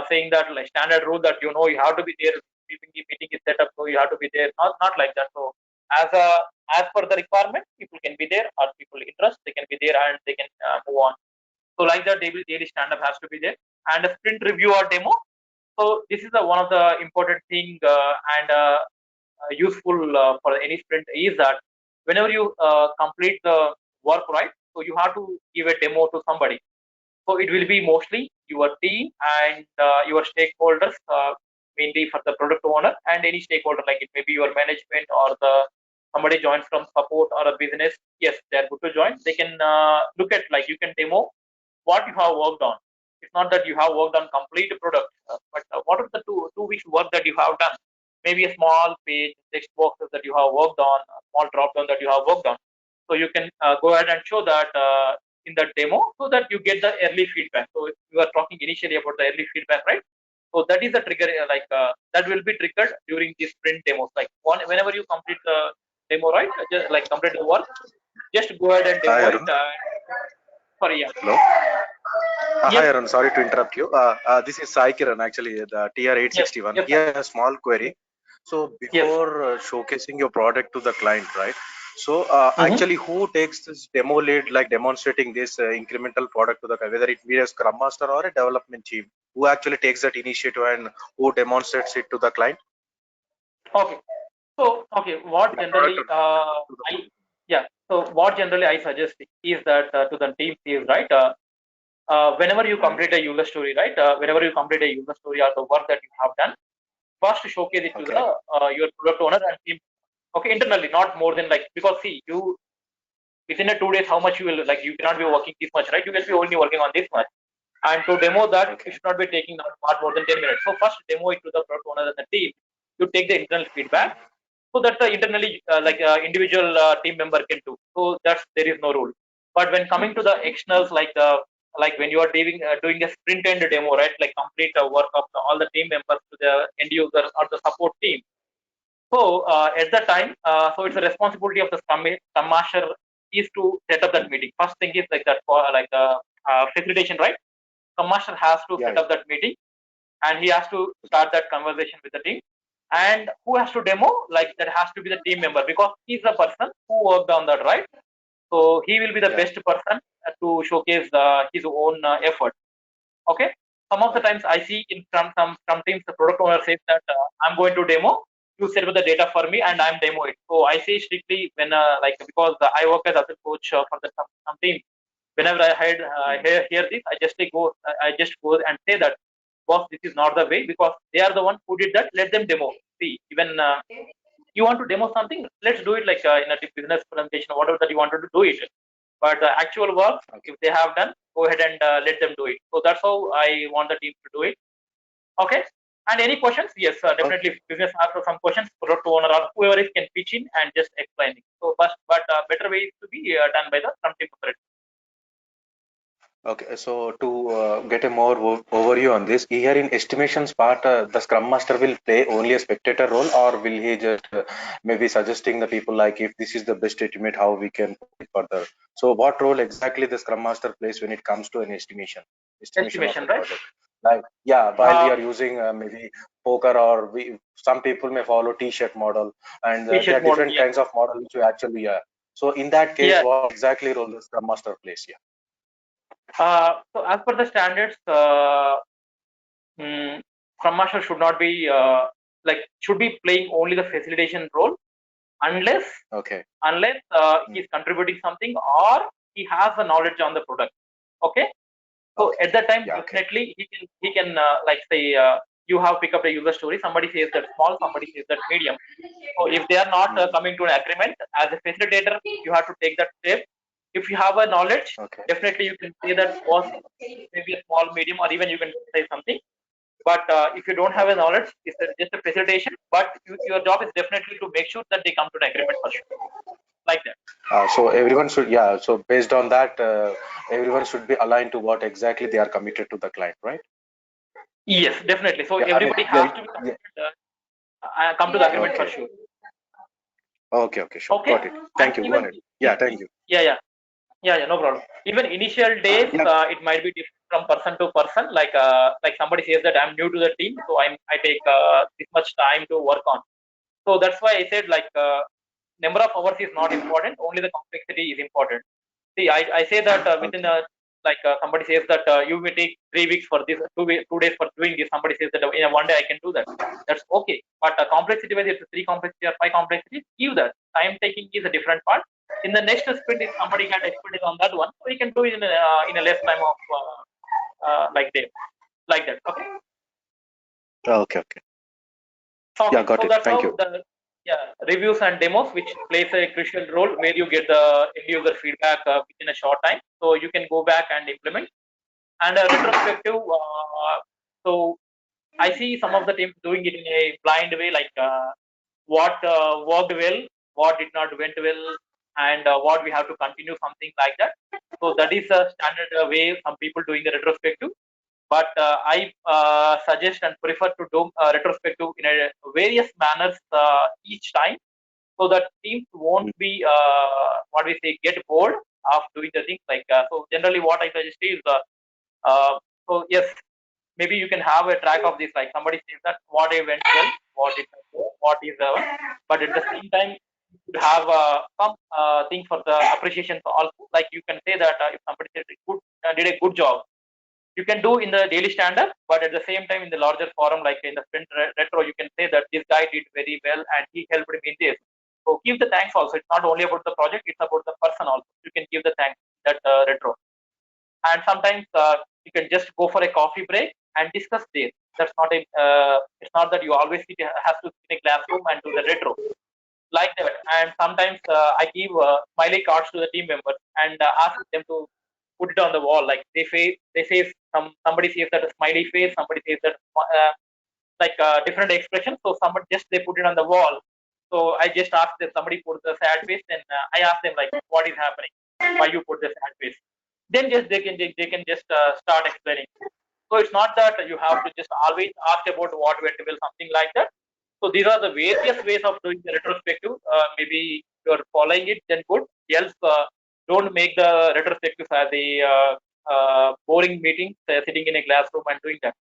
saying that, like standard rule that you have to be there. Meeting is set up, so you have to be there. Not like that. So as per the requirement, people can be there, or people interest, they can be there, and they can move on. So like that, daily stand up has to be there, and a sprint review or demo. So this is one of the important thing and useful for any sprint, is that whenever you complete the work, right, so you have to give a demo to somebody. So it will be mostly your team and your stakeholders. mainly for the product owner and any stakeholder, like it may be your management or the somebody joins from support or a business. Yes, they are good to join. They can look at, like, you can demo what you have worked on. It's not that you have worked on complete product, but what are the two weeks work that you have done? Maybe a small page, text boxes that you have worked on, a small drop down that you have worked on. So you can go ahead and show that in the demo so that you get the early feedback. So if you are talking initially about the early feedback, right? So that is the trigger, that will be triggered during the sprint demos. Like whenever you complete the demo, right? Just like complete the work, just go ahead and Hi, demo it. Arun. Sorry, yeah. Hello. Hi, Yes, Arun. Sorry to interrupt you. This is Sai Kiran, actually, the yes, TR861. yes, Here, a small query. So, yes. before showcasing your product to the client, right? So, Mm-hmm. actually, who takes this demo lead, like demonstrating this incremental product to the client, whether it be a Scrum Master or a development team? Who actually takes that initiative and who demonstrates it to the client? Okay. So, okay, what Yeah, product generally, to the yeah. So what generally I suggest is that to the team is, right. Whenever you Mhm. complete a user story, right. Whenever you complete a user story or the work that you have done, first showcase it to the Okay. your product owner and team. Okay, internally, not more than, like, because see, you within a 2 days, how much you will, like, you cannot be working this much, right? You will be only working on this much. And to demo that, Okay. you should not be taking not more than 10 minutes. So first demo it to the product owner and the team. You take the internal feedback so that the internally, individual team member can do. So that's, there is no rule. But when coming to the externals, like when you are doing a sprint end demo, right? Like complete work of all the team members to the end user or the support team. So at the time, so it's a responsibility of the Scrum Master is to set up that meeting. First thing is like that, like the facilitation, right? Scrum Master has to Yeah. set up that meeting and he has to start that conversation with the team. And who has to demo? Like that has to be the team member because he's the person who worked on that, right? So he will be the Yeah. best person to showcase his own effort. Okay. Some of the times I see in some teams the product owner says that I'm going to demo. You set up the data for me and I'm demo it. So I say strictly when like because I work as a coach for the some team. Whenever I hear this, I just go and say that, boss, this is not the way because they are the one who did that. Let them demo. See, even you want to demo something, let's do it like in a business presentation, whatever that you wanted to do it. But the actual work, Okay. if they have done, go ahead and let them do it. So that's how I want the team to do it. Okay. And any questions? Yes, Okay. definitely. If business asks some questions, product owner or whoever is can pitch in and just explain it. So, but better way is to be done by the some team member. Okay, so to get a more overview on this, here in estimations part, the Scrum Master will play only a spectator role, or will he just maybe suggesting the people like if this is the best estimate, how we can put it further? So, what role exactly the Scrum Master plays when it comes to an estimation of Estimation, a right? project? Like, yeah, while we Uh, are using maybe poker or some people may follow T-shirt model, and there T-shirt are model. different Yeah. kinds of model which we actually So, in that case, Yeah. what exactly role the Scrum Master plays? Yeah. So as per the standards, Scrum Master should not be should be playing only the facilitation role unless Okay. he's contributing something or he has the knowledge on the product. Okay. So Okay. at that time, Yeah. Okay. definitely he can like say you have pick up a user story. Somebody says that small, somebody says that medium. So if they are not Mm. coming to an agreement as a facilitator, you have to take that step. If you have a knowledge, Okay. definitely you can say that was maybe a small, medium, or even you can say something. But if you don't have a Okay. knowledge, it's just a facilitation. But your job is definitely to make sure that they come to an agreement for sure, like that. So everyone should, yeah. So based on that, everyone should be aligned to what exactly they are committed to the client, right? Yes, definitely. So Yeah. I mean, everybody yeah. has to be Yeah. committed, come to the agreement for Okay. sure. Okay. Okay. Sure. Okay, Got it. and Thank you. Go even ahead. Yeah. Thank you. yeah, yeah, yeah, yeah, no problem. Even initial days, Yeah. it might be different from person to person. Like somebody says that I'm new to the team, so I take this much time to work on. So that's why I said like number of hours is not important. Only the complexity is important. See, I say that within Okay. a somebody says that you may take 3 weeks for this, 2 days for doing this. Somebody says that in a one day I can do that. That's okay. But complexity wise, it's three complexity or five complexities. Give that. Time taking is a different part. In the next sprint, if somebody had expertise on that one, so he can do it in a less time of like day, like that. Okay. Okay. Okay. Yeah, got So it. that's Thank how you. the reviews and demos, which plays a crucial role where you get the end user feedback within a short time, so you can go back and implement. And a retrospective, so I see some of the teams doing it in a blind way, like what worked well, what did not went well, and what we have to continue, something like that. So that is a standard way some people doing the retrospective. But I suggest and prefer to do retrospective in a various manners each time, so that teams won't be what we say get bored of doing the things like. So generally, what I suggest is so yes, maybe you can have a track of this, like somebody says that what I went well, what did not go, what is but at the same time you should have some thing for the appreciation also. Like you can say that if somebody said did a good job, you can do in the daily stand-up, but at the same time in the larger forum, like in the sprint retro, you can say that this guy did very well and he helped me in this. So give the thanks also. It's not only about the project; it's about the person also. You can give the thanks that retro. And sometimes you can just go for a coffee break and discuss this. That's not a. It's not that you always have to sit in a classroom and do the retro like that. And sometimes I give smiley cards to the team members and ask them to put it on the wall. Like they say somebody says that a smiley face, somebody says that like different expressions. So somebody just they put it on the wall. So I just ask them, somebody put the sad face, and I ask them like, what is happening? Why you put the sad face? Then just they can just start explaining. So it's not that you have to just always ask about what went well, something like that. So these are the various ways of doing the retrospective. Maybe you're following it, then good. Else, don't make the retrospective as a boring meeting, sitting in a classroom and doing that.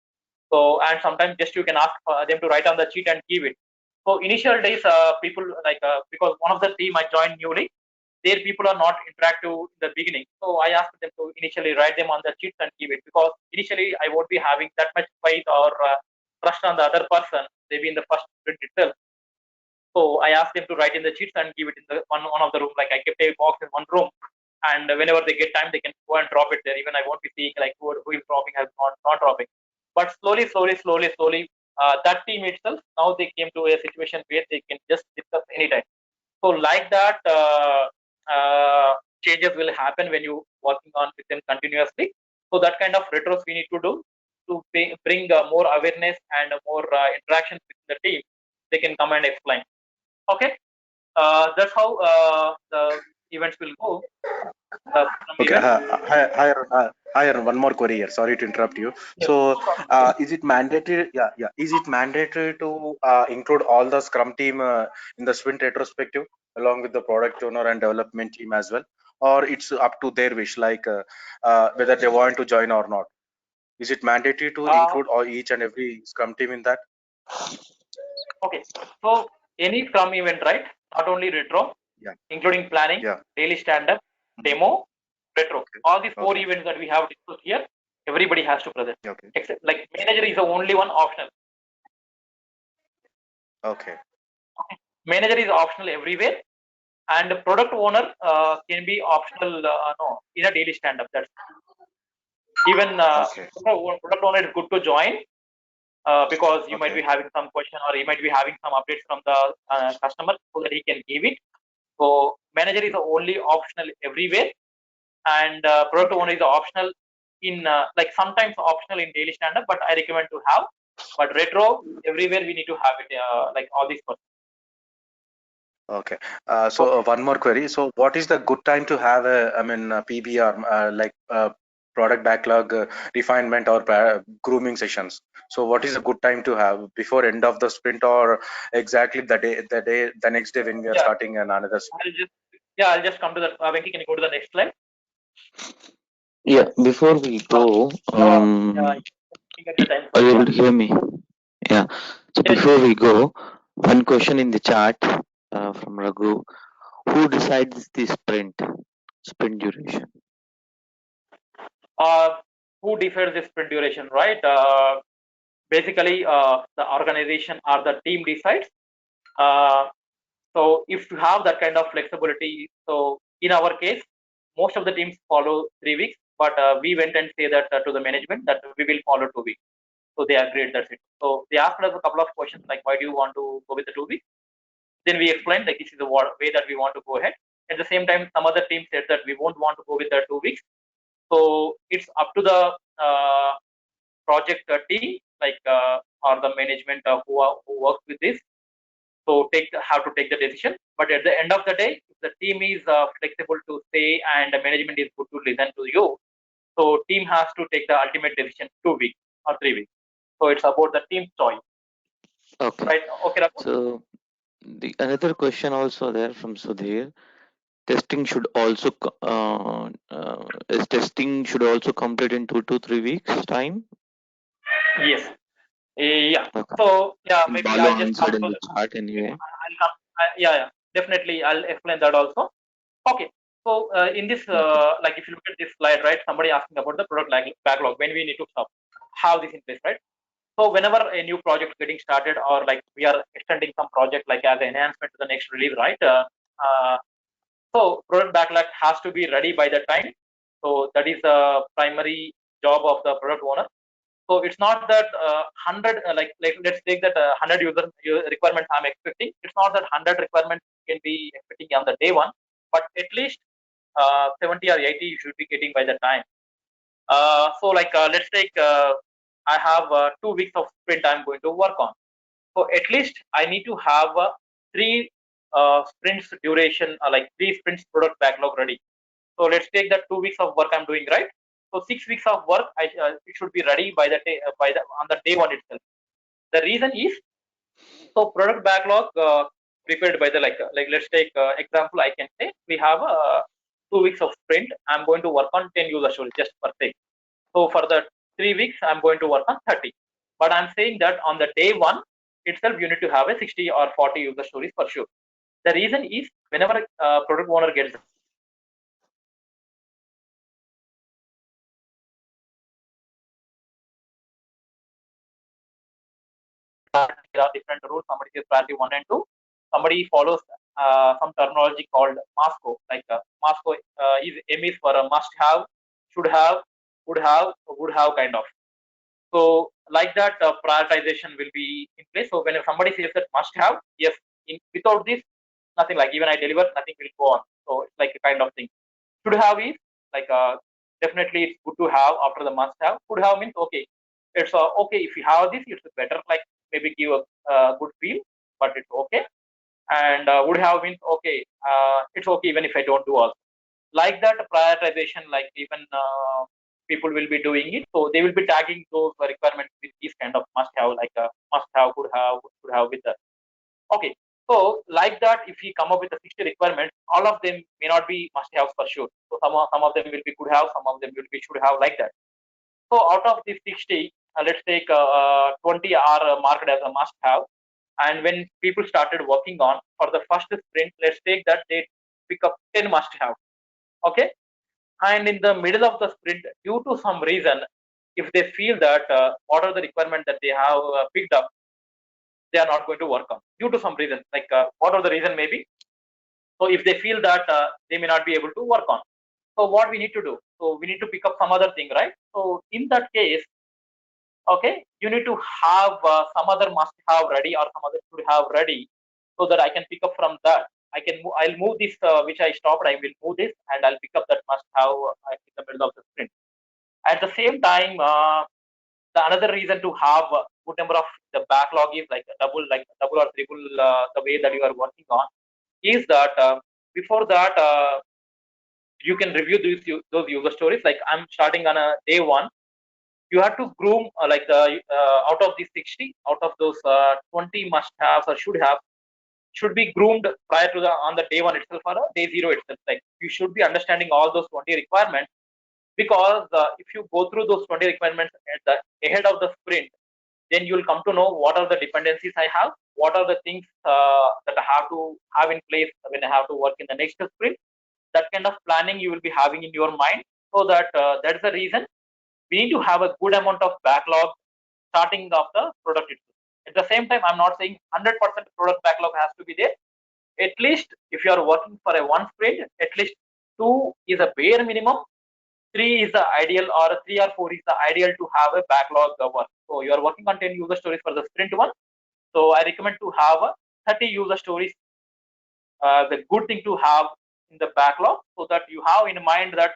So, and sometimes just you can ask them to write on the sheet and give it. So initial days, people like because one of the team I joined newly, their people are not interactive in the beginning. So I asked them to initially write them on the sheets and give it, because initially I won't be having that much faith or trust on the other person, maybe in the first sprint itself. So I asked them to write in the sheets and give it in the one of the room. Like I kept a box in one room, and whenever they get time, they can go and drop it there. Even I won't be seeing like who is dropping, has not dropping. But slowly, that team itself, now they came to a situation where they can just discuss anytime. So like that, changes will happen when you working on with them continuously. So that kind of retros we need to do to bring more awareness and more interactions with the team. They can come and explain. Okay, that's how the events will go. From Okay. events. Hi, Arun, one more query here. Sorry to interrupt you. Yes, So, no problem. is it mandatory? Yeah, yeah. Is it mandatory to include all the Scrum team in the sprint retrospective along with the product owner and development team as well, or it's up to their wish, like whether they want to join or not? Is it mandatory to Uh, include all each and every Scrum team in that? okay, so any Scrum event, right? Not only retro, Yeah, including planning, yeah. daily stand-up, Mhm. demo, retro. Okay, All these four okay, events that we have discussed here, everybody has to present. okay, Except like manager is the only one optional. okay, Manager is optional everywhere, and product owner can be optional. No, in a daily stand-up. That's even okay, product owner is good to join because you might okay, be having some question or you might be having some updates from the customer so that he can give it. So manager is only optional everywhere, and product okay. owner is optional in like sometimes optional in daily stand-up, but I recommend to have. But retro everywhere we need to have it, like all these persons. Okay. Okay. One more query. So what is the good time to have a, I mean, a PBR, like product backlog refinement or grooming sessions? So what is a good time to have before end of the sprint or exactly the next day when we are Yeah, starting another sprint? I'll just I'll just come to that. Venki, can you go to the next slide? Yeah, before we Uh, go, yeah, looking at the time. are Sorry. you Yeah. able to hear me? Yeah. So Yes. before we go, one question in the chat from Raghu. Who decides the sprint duration? Uh, who defines the sprint duration, right? Basically, the organization or the team decides. Uh, so if you have that kind of flexibility, so in our case, most of the teams follow 3 weeks, but we went and say that to the management that we will follow 2 weeks. So they agreed, that's it. So they asked us a couple of questions like, why do you want to go with the 2 weeks? Then we explained like this is the way that we want to go ahead. At the same time, some other team said that we won't want to go with the 2 weeks. So it's up to the project team, like or the management who works with this. So have to take the decision. But at the end of the day, if the team is flexible to stay and the management is good to listen to you, so team has to take the ultimate decision 2 weeks or 3 weeks. So it's about the team's choice, Okay. right? Okay, Raghu? So the another question also there from Sudhir. Testing should also is testing should also complete in 2 to 3 weeks time. Yes. Yeah. Okay. So yeah, maybe Balu I'll just come answered in to the chat anyway. I'll come. Yeah, definitely. I'll explain that also. Okay. So in this, Okay. like if you look at this slide, right, somebody asking about the product backlog, when we need to stop, have this in place, right? So whenever a new project is getting started, or like we are extending some project like as an enhancement to the next release, right? So product backlog has to be ready by the time. So that is the primary job of the product owner. So it's not that 100 like let's take that 100 requirements I'm expecting. It's not that 100 requirements can be expecting on the day one, but at least 70 or 80 you should be getting by the time. So like let's take I have 2 weeks of sprint I'm going to work on. So at least I need to have three sprints duration, like 3 sprints product backlog ready. So let's take that 2 weeks of work I'm doing, right? So 6 weeks of work, it should be ready by the day, on the day one itself. The reason is, so product backlog prepared by the like let's take example. I can say we have 2 weeks of sprint. I'm going to work on 10 user stories just per se. So for the 3 weeks, I'm going to work on 30. But I'm saying that on the day one itself, you need to have a 60 or 40 user stories for sure. The reason is whenever a product owner gets there are different rules. Somebody says priority 1 and 2. Somebody follows some terminology called MASCO. Like MASCO is M is for a must have, should have, would have kind of. So like that, prioritization will be in place. So when somebody says that must have, yes, without this, nothing, like even I deliver, nothing will go on. So it's like a kind of thing. Should have is like definitely it's good to have after the must have. Could have means okay, it's okay if you have this, it's better, like maybe give a good feel, but it's okay. And would have means okay, it's okay even if I don't do also. Like that prioritization, like even people will be doing it, so they will be tagging those requirements with these kind of must have, like must have, could have, should have with that. Okay, so like that, if we come up with the 60 requirements, all of them may not be must have for sure. So some of them will be could have, some of them will be should have, like that. So out of these 60, let's take 20 are marked as a must have. And when people started working on for the first sprint, let's take that they pick up 10 must have. Okay, and in the middle of the sprint, due to some reason, if they feel that what are the requirements that they have picked up, they are not going to work on due to some reason, like what are the reason maybe. So if they feel that they may not be able to work on, so what we need to do, so we need to pick up some other thing, right? So in that case, okay, you need to have some other must have ready or some other should have ready, so that I can pick up from that. I'll move this which I stopped, I will move this and I'll pick up that must have in the middle of the sprint. At the same time, the another reason to have a good number of the backlog is like double or triple the way that you are working on, is that before that you can review those user stories. Like I'm starting on a day one, you have to groom like out of these 60, out of those 20 must have or should be groomed prior to the on the day one itself or day zero itself. Like you should be understanding all those 20 requirements, because if you go through those 20 requirements at ahead of the sprint, then you will come to know what are the dependencies I have, what are the things that I have to have in place when I have to work in the next sprint. That kind of planning you will be having in your mind, so that that's the reason we need to have a good amount of backlog starting of the product itself. At the same time, I'm not saying 100% product backlog has to be there. At least if you are working for a one sprint, at least 2 is a bare minimum. 3 is the ideal, or 3 or 4 is the ideal to have a backlog work. So you are working on 10 user stories for the sprint one. So I recommend to have 30 user stories. The good thing to have in the backlog, so that you have in mind that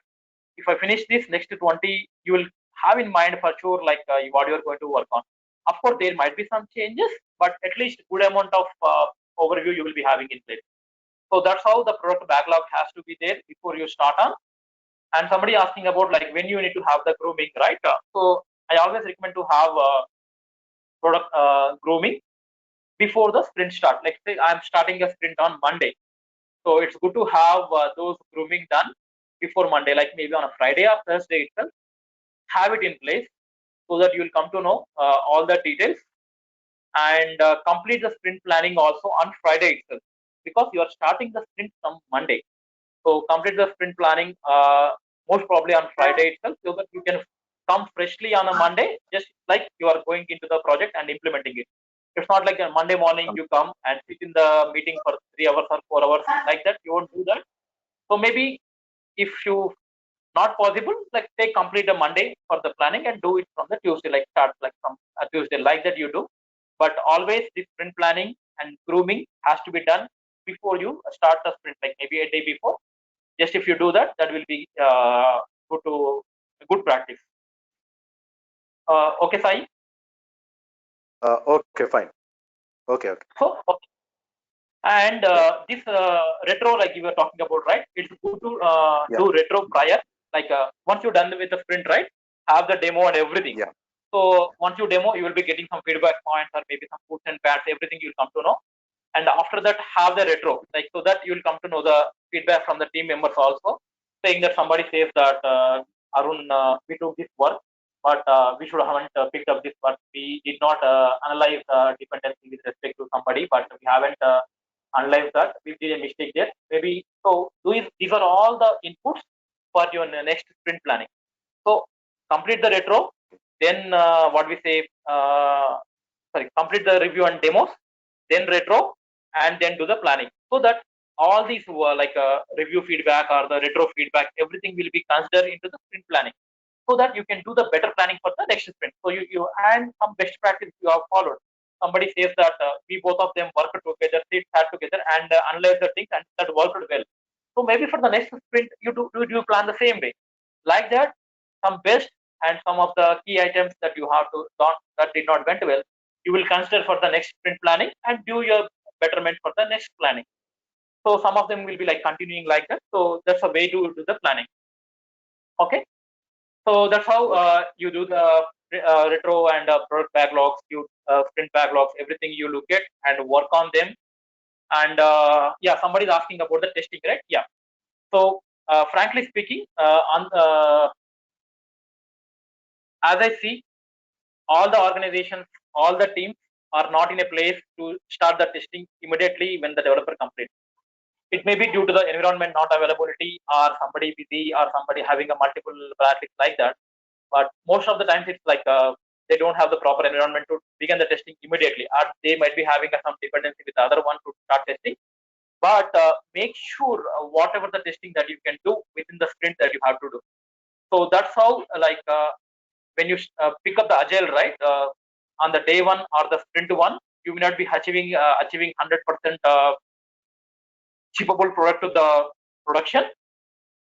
if I finish this next 20, you will have in mind for sure like what you are going to work on. Of course, there might be some changes, but at least good amount of overview you will be having in place. So that's how the product backlog has to be there before you start on. And somebody asking about like when you need to have the grooming, right? So I always recommend to have product grooming before the sprint start. Like say I'm starting a sprint on Monday, so it's good to have those grooming done before Monday, like maybe on a Friday or Thursday itself. Have it in place so that you will come to know all the details, and complete the sprint planning also on Friday itself, because you are starting the sprint from Monday. So complete the sprint planning most probably on Friday itself, so that you can come freshly on a Monday, just like you are going into the project and implementing it. It's not like a Monday morning you come and sit in the meeting for 3 hours or 4 hours like that. You won't do that. So maybe if you not possible, like take complete a Monday for the planning and do it from the Tuesday, like start like from a Tuesday like that you do. But always the sprint planning and grooming has to be done before you start the sprint, like maybe a day before. Just if you do that, that will be good practice. Okay, Sai. Okay, fine. Okay. So okay. And this retro, like you were talking about, right? It's good to do retro prior. Like once you're done with the sprint, right? Have the demo and everything. Yeah. So once you demo, you will be getting some feedback points or maybe some goods and bads, everything you'll come to know. And after that, have the retro, like so that you'll come to know the feedback from the team members also, saying that somebody says that Arun, we took this work, but we should haven't picked up this work. We did not analyze dependency with respect to somebody, but we haven't analyzed that. We did a mistake there. Maybe so. These are all the inputs for your next sprint planning. So complete the retro, then what we say, complete the review and demos, then retro, and then do the planning. So that all these review feedback or the retro feedback, everything will be considered into the sprint planning, so that you can do the better planning for the next sprint. So you and some best practice you have followed. Somebody says that we both of them worked together, sat together, and analyze the things, and that worked well. So maybe for the next sprint, you plan the same way. Like that, some best and some of the key items that you have to that did not went well, you will consider for the next sprint planning and do your betterment for the next planning. So some of them will be like continuing like that. So that's a way to do the planning. Okay. So that's how you do the retro and product backlogs, you sprint backlogs, everything you look at and work on them. And yeah, somebody's asking about the testing, right? Yeah. So frankly speaking, as I see, all the organizations, all the teams are not in a place to start the testing immediately when the developer completes. It may be due to the environment not availability, or somebody busy, or somebody having a multiple projects like that. But most of the times it's like they don't have the proper environment to begin the testing immediately, or they might be having some dependency with the other one to start testing. But make sure whatever the testing that you can do within the sprint that you have to do. So that's how when you pick up the agile, right, on the day one or the sprint one, you may not be achieving 100% shippable product to the production.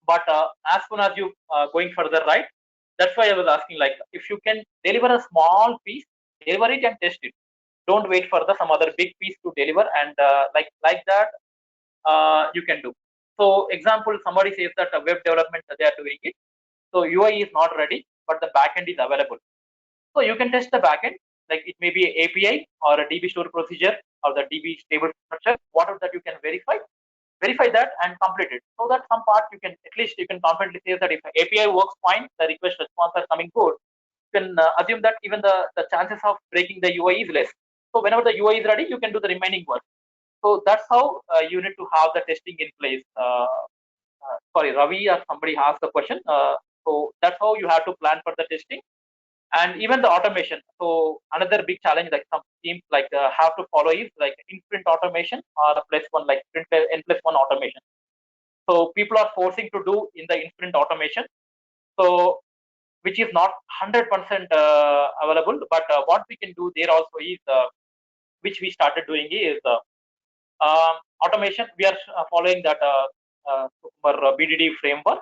But as soon as you going further, right, that's why I was asking, like, if you can deliver a small piece, deliver it and test it. Don't wait for the some other big piece to deliver, and like that you can do. So example, somebody says that web development they are doing it, so UI is not ready, but the backend is available. So you can test the backend, like it may be an API or a DB store procedure or the DB stable structure, whatever that you can verify that and complete it. So that some part you can, at least you can confidently say that if API works fine, the request response are coming good, you can assume that even the chances of breaking the UI is less. So whenever the UI is ready, you can do the remaining work. So that's how you need to have the testing in place. Sorry, Ravi or somebody asked the question. So that's how you have to plan for the testing, and even the automation. So another big challenge like some teams like have to follow is like in-sprint automation or +1, like sprint N+1 automation. So people are forcing to do in the in-sprint automation. So which is not 100% available, but what we can do there also is, which we started doing is automation. We are following that BDD framework.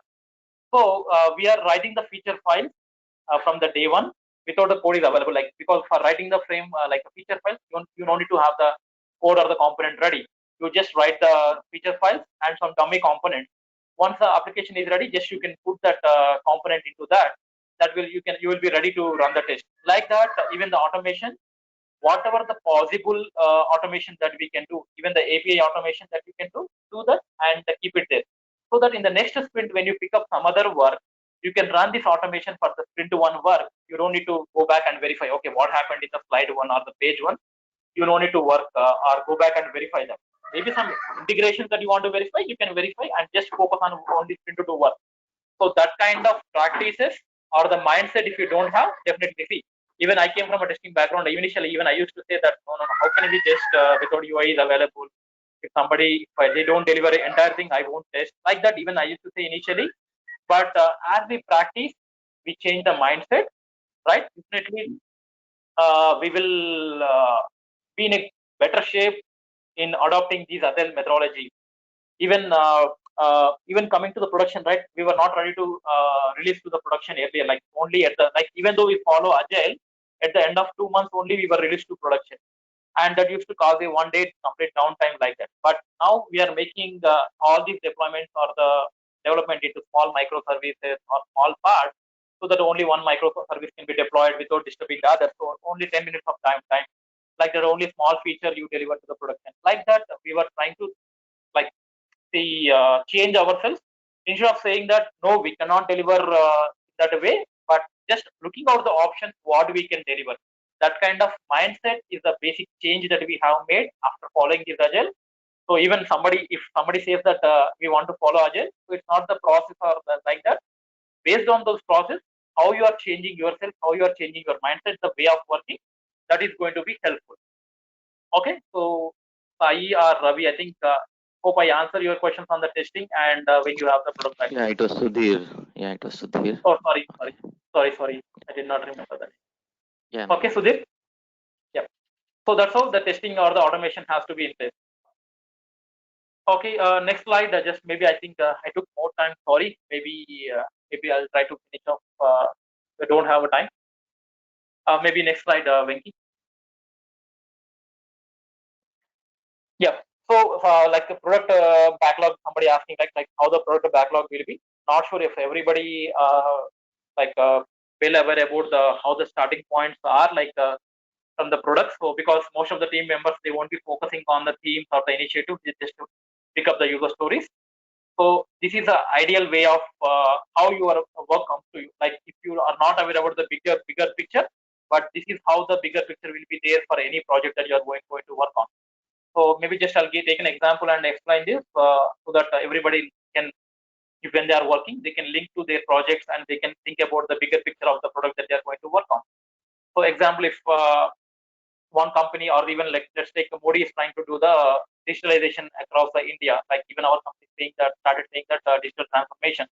So we are writing the feature files from the day one without the code is available. Like, because for writing the frame like a feature file, you don't need to have the code or the component ready. You just write the feature files and some dummy components. Once the application is ready, just you can put that component into that. That will you will be ready to run the test. Like that, even the automation, whatever the possible automation that we can do, even the API automation that we can do that and keep it there. So that in the next sprint, when you pick up some other work, you can run this automation for the sprint one work. You don't need to go back and verify, okay, what happened in the slide one or the page one. You don't need to work or go back and verify them. Maybe some integrations that you want to verify, you can verify and just focus on only sprint to do work. So that kind of practices or the mindset, if you don't have, definitely see. Even I came from a testing background. Initially, even I used to say that, no, how can we test without UI is available? If somebody, if they don't deliver the entire thing, I won't test. Like that, even I used to say initially. But as we practice, we change the mindset, right? Definitely, we will be in a better shape in adopting these other methodologies. Even coming to the production, right? We were not ready to release to the production earlier. Like only at the even though we follow agile, at the end of 2 months only we were released to production, and that used to cause a 1 day complete downtime like that. But now we are making all these deployments or the development into small microservices or small parts, so that only one microservice can be deployed without disturbing the other. So only 10 minutes of time. Like that, only small feature you deliver to the production. Like that, we were trying to like change ourselves, instead of saying that no, we cannot deliver that way, but just looking out the options what we can deliver. That kind of mindset is the basic change that we have made after following this agile. So even if somebody says that we want to follow agile, so it's not the process or like that. Based on those process, how you are changing yourself, how you are changing your mindset, the way of working, that is going to be helpful. Okay, so Sai or Ravi, I think hope I answer your questions on the testing and when you have the product back. Yeah, it was Sudhir. Yeah, it was Sudhir. Oh, sorry. I did not remember that. Yeah. Okay, Sudhir. Yeah. So that's how the testing or the automation has to be in place. Okay, next slide. Just maybe I think I took more time. Sorry. Maybe I'll try to finish off. I don't have a time. Maybe next slide, Venki. Yeah. So like the product backlog, somebody asking like how the product backlog will be. Not sure if everybody well aware about how the starting points are from the products. So because most of the team members, they won't be focusing on the themes or the initiative, just to pick up the user stories. So this is the ideal way of how your work comes to you. Like if you are not aware about the bigger picture, but this is how the bigger picture will be there for any project that you are going to work on. So maybe just I'll take an example and explain this so that everybody can, when they are working, they can link to their projects and they can think about the bigger picture of the product that they are going to work on. So example, if one company or even like let's take Modi is trying to do the digitalization across the India, like even our company started saying that digital transformation.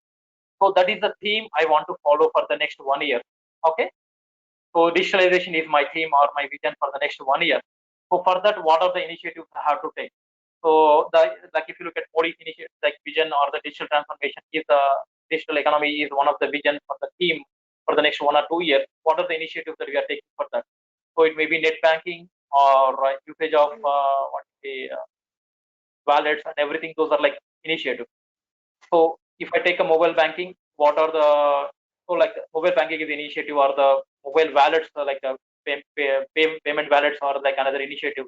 So that is the theme I want to follow for the next 1 year. Okay. So digitalization is my theme or my vision for the next 1 year. So for that, what are the initiatives I have to take? So like if you look at Modi's initiative, like vision or the digital transformation is the digital economy is one of the vision for the theme for the next 1 or 2 years. What are the initiatives that we are taking for that? So it may be net banking or usage of wallets and everything. Those are like initiatives. So if I take a mobile banking, what are the mobile banking is initiative or the mobile wallets like payment wallets or like another initiative.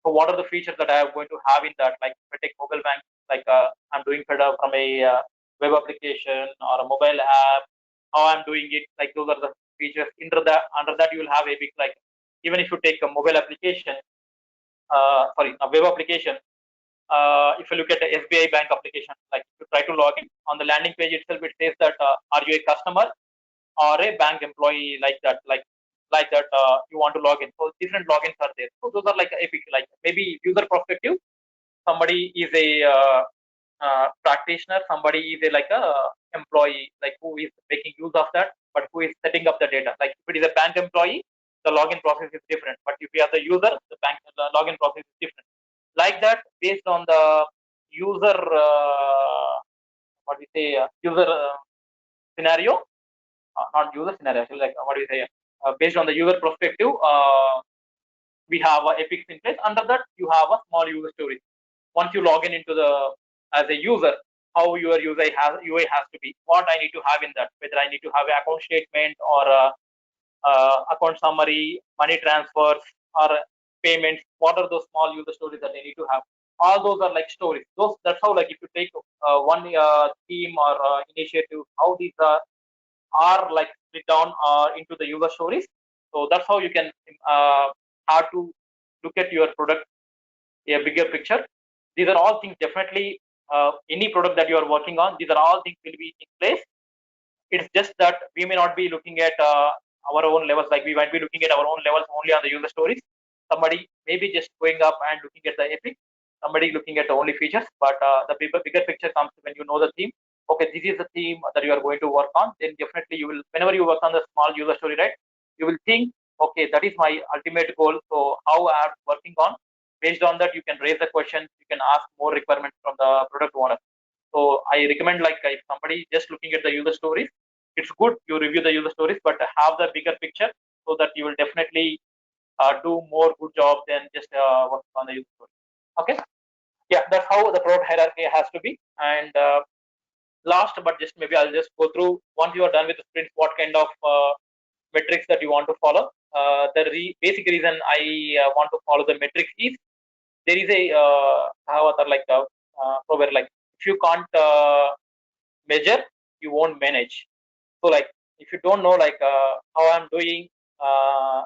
So what are the features that I am going to have in that? Like if I take mobile bank, like I'm doing from a web application or a mobile app, how I'm doing it, like those are the features. Under that you will have a big like, even if you take a mobile application, a web application, if you look at the SBI bank application, like if you try to log in on the landing page itself, it says that are you a customer or a bank employee, like that, you want to log in. So different logins are there. So those are like epic, like maybe user perspective. Somebody is a practitioner, somebody is like a employee, like who is making use of that, but who is setting up the data. Like if it is a bank employee, the login process is different. But if you are the user, the login process is different. Like that, based on the user, user scenario, not user scenario, actually, like based on the user perspective, we have epics in place. Under that, you have a small user story. Once you log in into the as a user, how your UI has to be, what I need to have in that, whether I need to have an account statement or account summary, money transfers or payments. What are those small user stories that I need to have? All those are like stories. That's how, like, if you take one theme or initiative, how these are like split down into the user stories. So that's how you can have to look at your product a bigger picture. These are all things definitely any product that you are working on. These are all things will be in place. It's just that we may not be looking at our own levels. Like we might be looking at our own levels only on the user stories. Somebody maybe just going up and looking at the epic. Somebody looking at the only features. But the bigger picture comes when you know the theme. Okay, this is the theme that you are going to work on. Then definitely you will, whenever you work on the small user story, right? You will think, okay, that is my ultimate goal. So how I am working on. Based on that, you can raise the question. You can ask more requirements from the product owner. So I recommend, like, if somebody just looking at the user stories, it's good you review the user stories, but have the bigger picture so that you will definitely do more good job than just working on the user story. Okay, yeah, that's how the product hierarchy has to be. And last, but just maybe I'll just go through, once you are done with the sprints, what kind of metrics that you want to follow. The basic reason I want to follow the metrics is there is a proverb, like, if you can't measure, you won't manage. So, like, if you don't know, like, how I'm doing,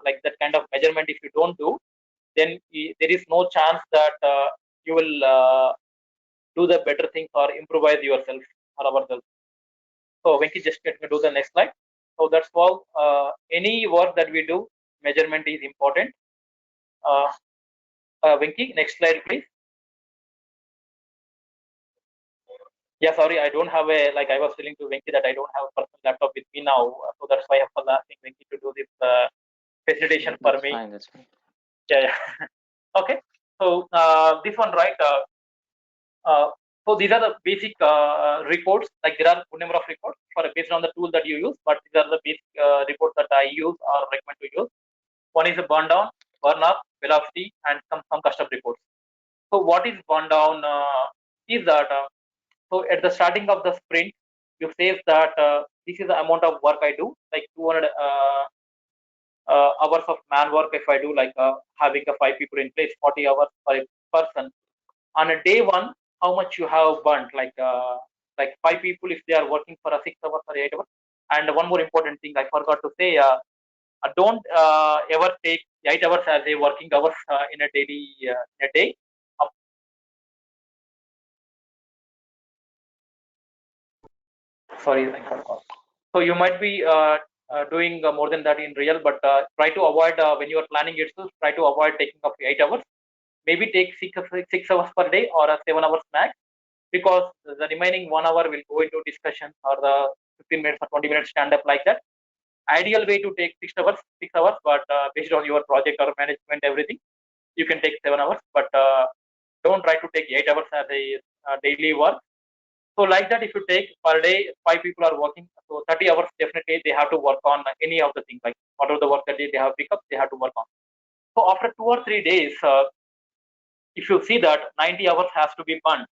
like that kind of measurement, if you don't do, then there is no chance that you will do the better things or improvise yourself or ourselves. So Venki, just let me do the next slide. So that's all. Any work that we do, measurement is important. Venki, next slide, please. Yeah, sorry, I don't have a, like, I was telling to Venki that I don't have a personal laptop with me now, so that's why I'm asking Venki to do this facilitation for me. Fine, that's fine. Yeah. Okay. So this one, right? So these are the basic reports. Like, there are a good number of reports based on the tool that you use, but these are the basic reports that I use or recommend to use. One is a burn down, burn up, velocity, and some custom reports. So what is burn down is that so at the starting of the sprint, you say that this is the amount of work I do, like 200 hours of man work. If I do, like, having a 5 people in place, 40 hours per person. On a day one, how much you have burnt, like 5 people if they are working for a 6 hours or 8 hours. And one more important thing I forgot to say, don't ever take 8 hours as a working hours in a daily in a day. Sorry, I forgot. So you might be doing more than that in real, but try to avoid when you are planning itself. Try to avoid taking up 8 hours. Maybe take 6 hours per day or a 7 hours max, because the remaining 1 hour will go into discussion or the 15 minutes or 20 minutes stand up, like that. Ideal way to take 6 hours, but based on your project or management, everything, you can take 7 hours, but don't try to take 8 hours as a daily work. So like that, if you take per day, 5 people are working, so 30 hours definitely they have to work on any of the things, like whatever the work that they have picked up, they have to work on. So after 2 or 3 days, if you see that 90 hours has to be burnt,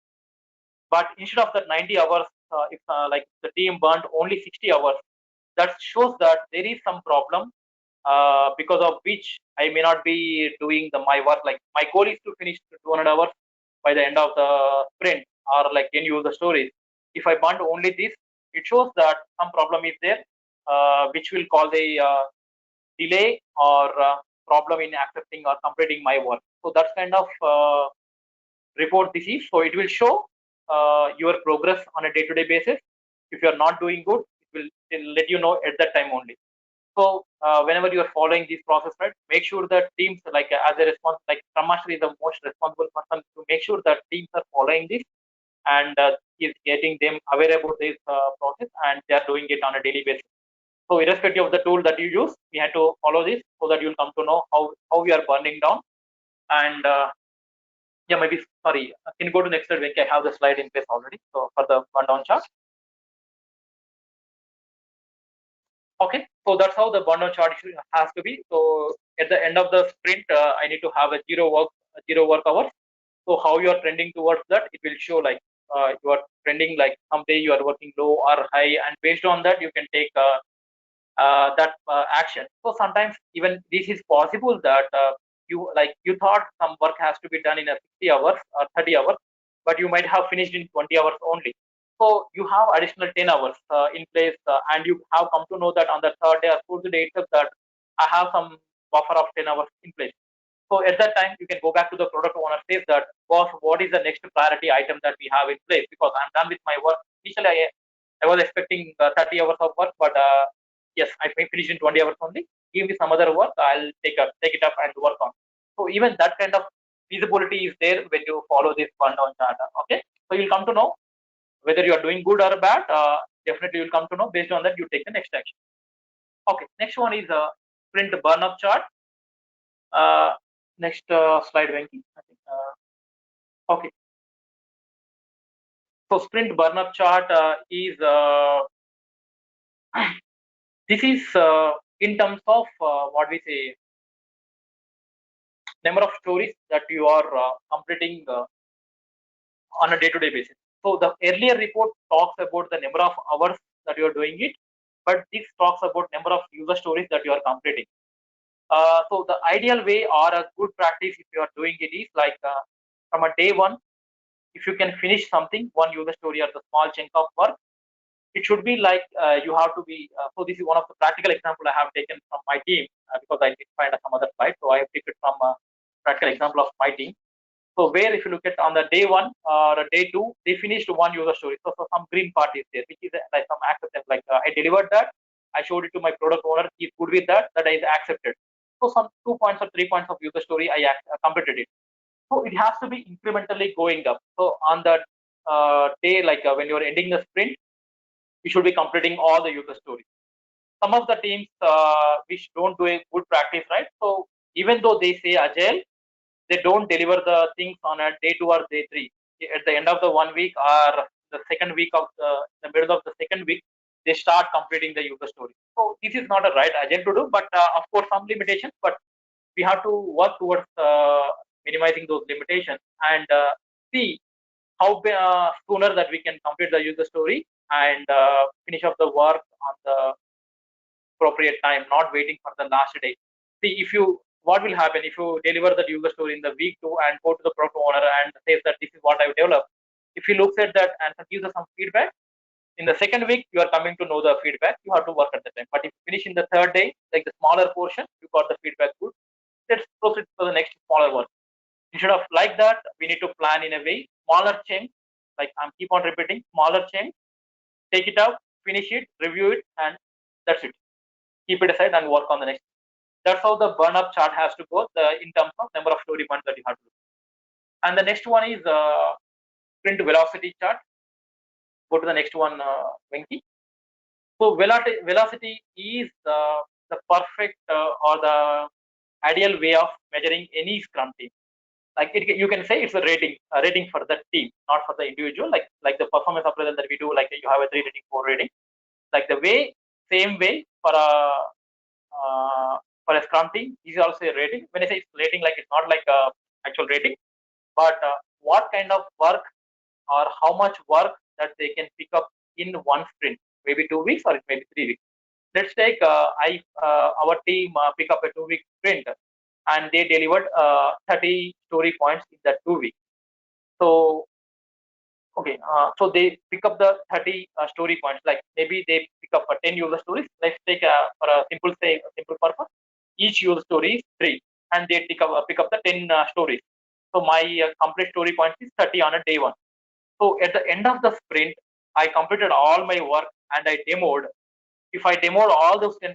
but instead of that 90 hours, if like the team burnt only 60 hours, that shows that there is some problem because of which I may not be doing my work. Like, my goal is to finish 200 hours by the end of the sprint, or like any user stories. If I burnt only this, it shows that some problem is there, which will cause a delay or problem in accepting or completing my work. So that's kind of report this is. So it will show your progress on a day-to-day basis. If you are not doing good, it will let you know at that time only. So whenever you are following this process, right, make sure that teams, like, as a response, like Scrum Master is the most responsible person to make sure that teams are following this, and is getting them aware about this process, and they are doing it on a daily basis. So irrespective of the tool that you use, we have to follow this so that you'll come to know how we are burning down. And yeah, maybe sorry, can you go to next slide, Venki? I have the slide in place already. So for the burn down chart. Okay, so that's how the burn down chart has to be. So at the end of the sprint, I need to have a zero work hours. So how you are trending towards that, it will show like you are trending like someday you are working low or high, and based on that you can take that action. So sometimes even this is possible that you thought some work has to be done in a 60 hours or 30 hours, but you might have finished in 20 hours only. So you have additional 10 hours in place, and you have come to know that on the third day or fourth day itself that I have some buffer of 10 hours in place. So at that time, you can go back to the product owner, says that, boss, what is the next priority item that we have in place? Because I'm done with my work. Initially, I was expecting 30 hours of work, but yes, I finished in 20 hours only. Give me some other work, I'll take it up and work on. So even that kind of feasibility is there when you follow this burn down chart. Okay, so you'll come to know whether you are doing good or bad. Definitely, you'll come to know. Based on that, you take the next action. Okay, next one is a sprint burn up chart. Next slide, Venki. I think, okay. So sprint burn up chart is this is in terms of what we say, number of stories that you are completing on a day-to-day basis. So the earlier report talks about the number of hours that you are doing it, but this talks about number of user stories that you are completing. So the ideal way or a good practice if you are doing it is like from a day one, if you can finish something, one user story or the small chunk of work, it should be like you have to be. So this is one of the practical example I have taken from my team because I didn't find some other slide. So I have taken from a practical example of my team. So where if you look at on the day one or day two, they finished one user story. So some green part is there, which is like some acceptance. Like I delivered that, I showed it to my product owner. He's good with that. That is accepted. So some 2 points or 3 points of user story, I completed it. So it has to be incrementally going up. So on that day, like when you're ending the sprint, you should be completing all the user stories. Some of the teams which don't do a good practice, right? So even though they say agile, they don't deliver the things on a day 2 or day 3. At the end of the 1 week or the second week of the middle of the second week, they start completing the user story. So this is not a right agile to do, but of course some limitations. But we have to work towards minimizing those limitations and see how sooner that we can complete the user story and finish up the work on the appropriate time, not waiting for the last day. See, if you what will happen if you deliver the user story in the week 2 and go to the product owner and says that this is what I've developed. If he looks at that and gives us some feedback, in the second week you are coming to know the feedback. You have to work at the time. But if you finish in the third day, like the smaller portion, you got the feedback good. Let's proceed to the next smaller one. Instead of like that, we need to plan in a way smaller change. Like I'm keep on repeating, smaller change. Take it out, finish it, review it, and that's it. Keep it aside and work on the next. That's how the burn up chart has to go in terms of number of story points that you have to do. And the next one is sprint velocity chart. Go to the next one, Venki. So velocity is the perfect or the ideal way of measuring any Scrum team. Like you can say it's a rating for the team, not for the individual. Like the performance appraisal that we do, like you have a 3 rating, 4 rating. Like the same way for a Scrum team is also a rating. When I say it's rating, like it's not like a actual rating, but what kind of work or how much work that they can pick up in one sprint, maybe 2 weeks or maybe 3 weeks. Let's take our team pick up a 2-week sprint and they delivered 30 story points in that 2 weeks. So okay, so they pick up the 30 story points. Like maybe they pick up 10 user stories. Let's take for a simple purpose, each user story is 3, and they pick up the 10 stories. So my complete story points is 30 on a day 1. So at the end of the sprint, I completed all my work and I demoed. If I demoed all those 10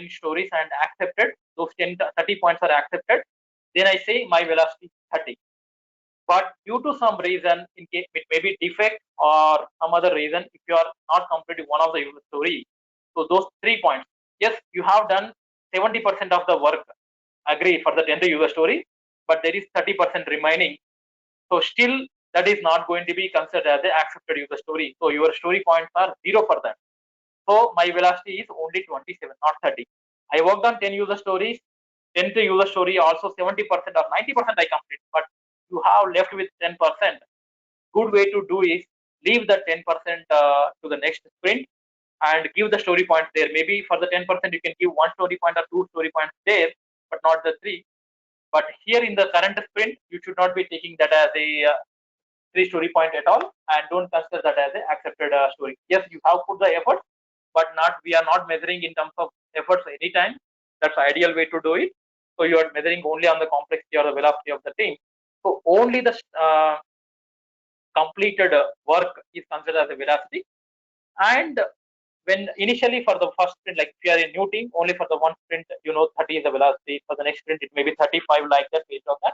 stories and accepted, those 30 points are accepted, then I say my velocity is 30. But due to some reason, in case it may be defect or some other reason, if you are not completing one of the user story, so those 3 points, yes, you have done 70% of the work, agree, for the 10th user story, but there is 30% remaining. So still that is not going to be considered as an accepted user story. So your story points are 0 for that. So my velocity is only 27, not 30. I worked on 10 user stories. 10th user story also 70% or 90% I complete, but you have left with 10%. Good way to do is leave the 10% to the next sprint and give the story points there. Maybe for the 10% you can give 1 story point or 2 story points there, but not the 3. But here in the current sprint, you should not be taking that as a 3 story point at all, and don't consider that as an accepted story. Yes, you have put the effort, but not, we are not measuring in terms of efforts anytime. That's the ideal way to do it. So you are measuring only on the complexity or the velocity of the team. So only the completed work is considered as a velocity. And when initially for the first sprint, like if you are a new team, only for the one sprint, 30 is the velocity. For the next sprint, it may be 35, like that, based on that.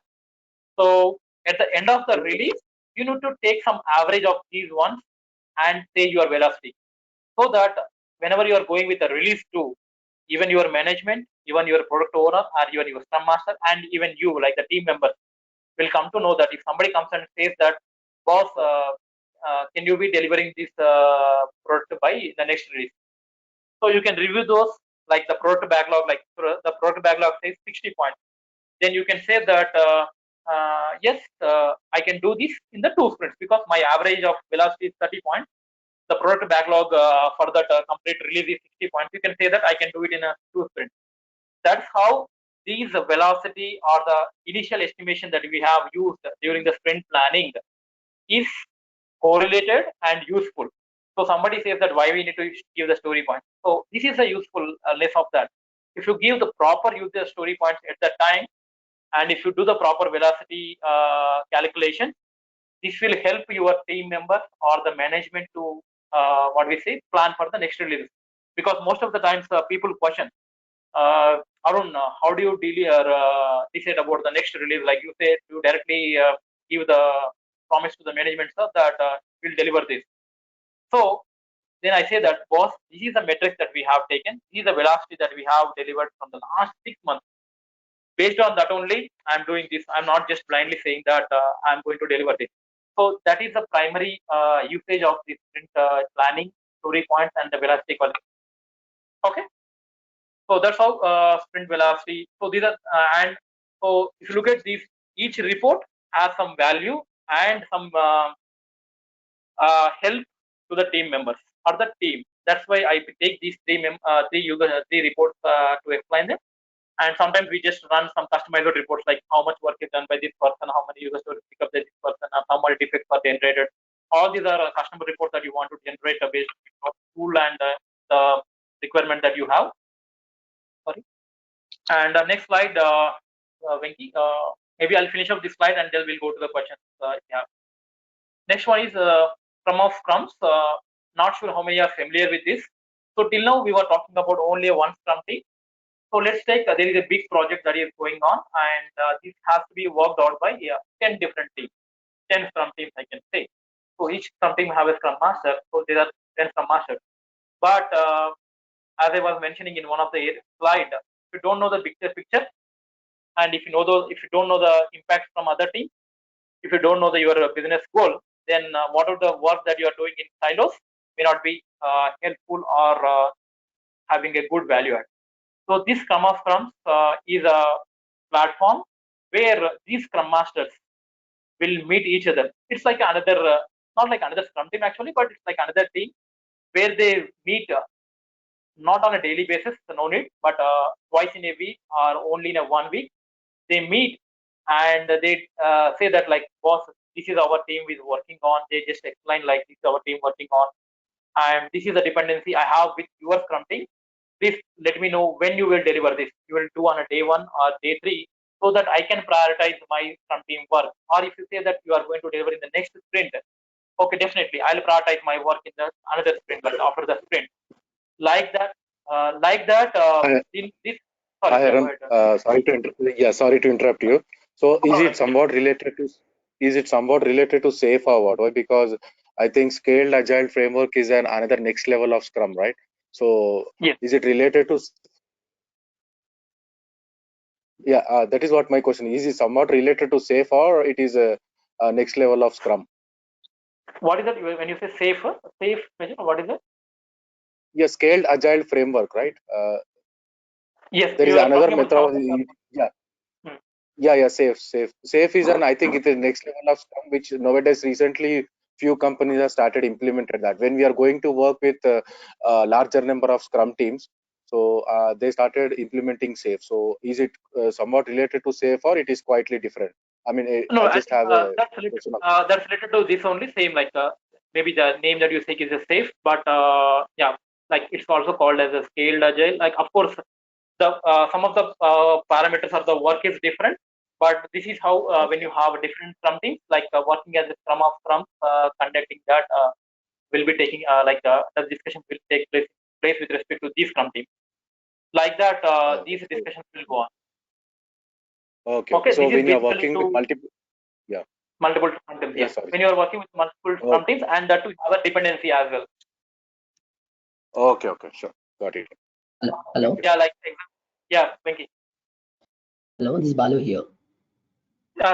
So at the end of the release, you need to take some average of these ones and say your velocity, so that whenever you are going with a release 2, even your management, even your product owner, or even your scrum master, and even you, like the team members, will come to know that if somebody comes and says that, boss, can you be delivering this product by the next release? So you can review those, like the product backlog, like the product backlog says 60 points. Then you can say that, yes, I can do this in the 2 sprints because my average of velocity is 30 points. The product backlog for that complete release is 60 points. You can say that I can do it in a 2 sprints. That's how these velocity or the initial estimation that we have used during the sprint planning is correlated and useful. So somebody says that why we need to give the story points. So this is a usefulness of that. If you give the proper user story points at that time, and if you do the proper velocity calculation, this will help your team member or the management to what we say, plan for the next release. Because most of the times people question, Arun, how do you decide about the next release? Like you say, you directly give the promise to the management, sir, that we'll deliver this. So then I say that, boss, this is the metrics that we have taken. This is the velocity that we have delivered from the last 6 months. Based on that only, I'm doing this. I'm not just blindly saying that I'm going to deliver this. So that is the primary usage of this sprint planning, story points, and the velocity quality. Okay. So that's how sprint velocity. So these are and so if you look at these, each report has some value and some help to the team members or the team. That's why I take these three reports to explain them. And sometimes we just run some customized reports, like how much work is done by this person, how many user stories pick up by this person, and how many defects are generated. All these are customer reports that you want to generate based on your tool and the requirement that you have. Sorry. And next slide, Venki. Maybe I'll finish up this slide and then we'll go to the questions. Yeah. Next one is Scrum of Scrums. Not sure how many are familiar with this. So till now we were talking about only one Scrum team. So let's take, there is a big project that is going on, and this has to be worked out by 10 different teams, 10 Scrum teams, I can say. So each Scrum team have a Scrum Master, so there are 10 Scrum Masters. But as I was mentioning in one of the slides, if you don't know the bigger picture, and if you don't know the impacts from other teams, if you don't know your business goal, then whatever the work that you are doing in silos may not be helpful or having a good value add. So this Scrum of Scrums is a platform where these Scrum Masters will meet each other. It's like another, not like another Scrum team actually, but it's like another team where they meet not on a daily basis, no need, but twice in a week or only in a 1 week. They meet and they say that, like, boss, this is our team is working on. They just explain like this is our team working on, and this is the dependency I have with your Scrum team. Please let me know when you will deliver this. You will do on a day 1 or day 3, so that I can prioritize my Scrum team work. Or if you say that you are going to deliver in the next sprint, okay, definitely I'll prioritize my work in the another sprint, like after the sprint. Like that. In this. Hi, Arun. Sorry to interrupt you. So, is it somewhat related to? is it somewhat related to SAFe or what? Why? Because I think scaled agile framework is another next level of Scrum, right? So Yes. is it related to? Yeah, that is what my question is. Is it somewhat related to SAFe or it is a next level of Scrum? What is it when you say safe? Safe measure? What is it? Yeah, scaled agile framework, right? Yes, There is you are another talking about some of the. method. Yeah, Hmm. yeah, SAFe is an, I think it's the next level of Scrum, which nowadays recently few companies have started implemented that. When we are going to work with a larger number of Scrum teams, so they started implementing SAFe. So is it somewhat related to SAFe or it is quietly different? I mean, No, I I just think have a question of. that's related to this only. Same like maybe the name that you say is a safe, but yeah, like it's also called as a scaled agile. Like of course, the some of the parameters of the work is different, but this is how when you have different Scrum teams, like working as a Scrum of Scrum, conducting that will be taking the discussion will take place with respect to these Scrum teams. Like that, Okay, these discussions will go on. okay. Okay, So this is when you are basically working with to multiple, yeah, multiple Scrum teams. yeah, Yes, sorry. when you are working with multiple Oh, Scrum teams, and that to have a dependency as well. okay, sure, got it. Hello, Yeah, like yeah, Venki. hello. This is Balu here.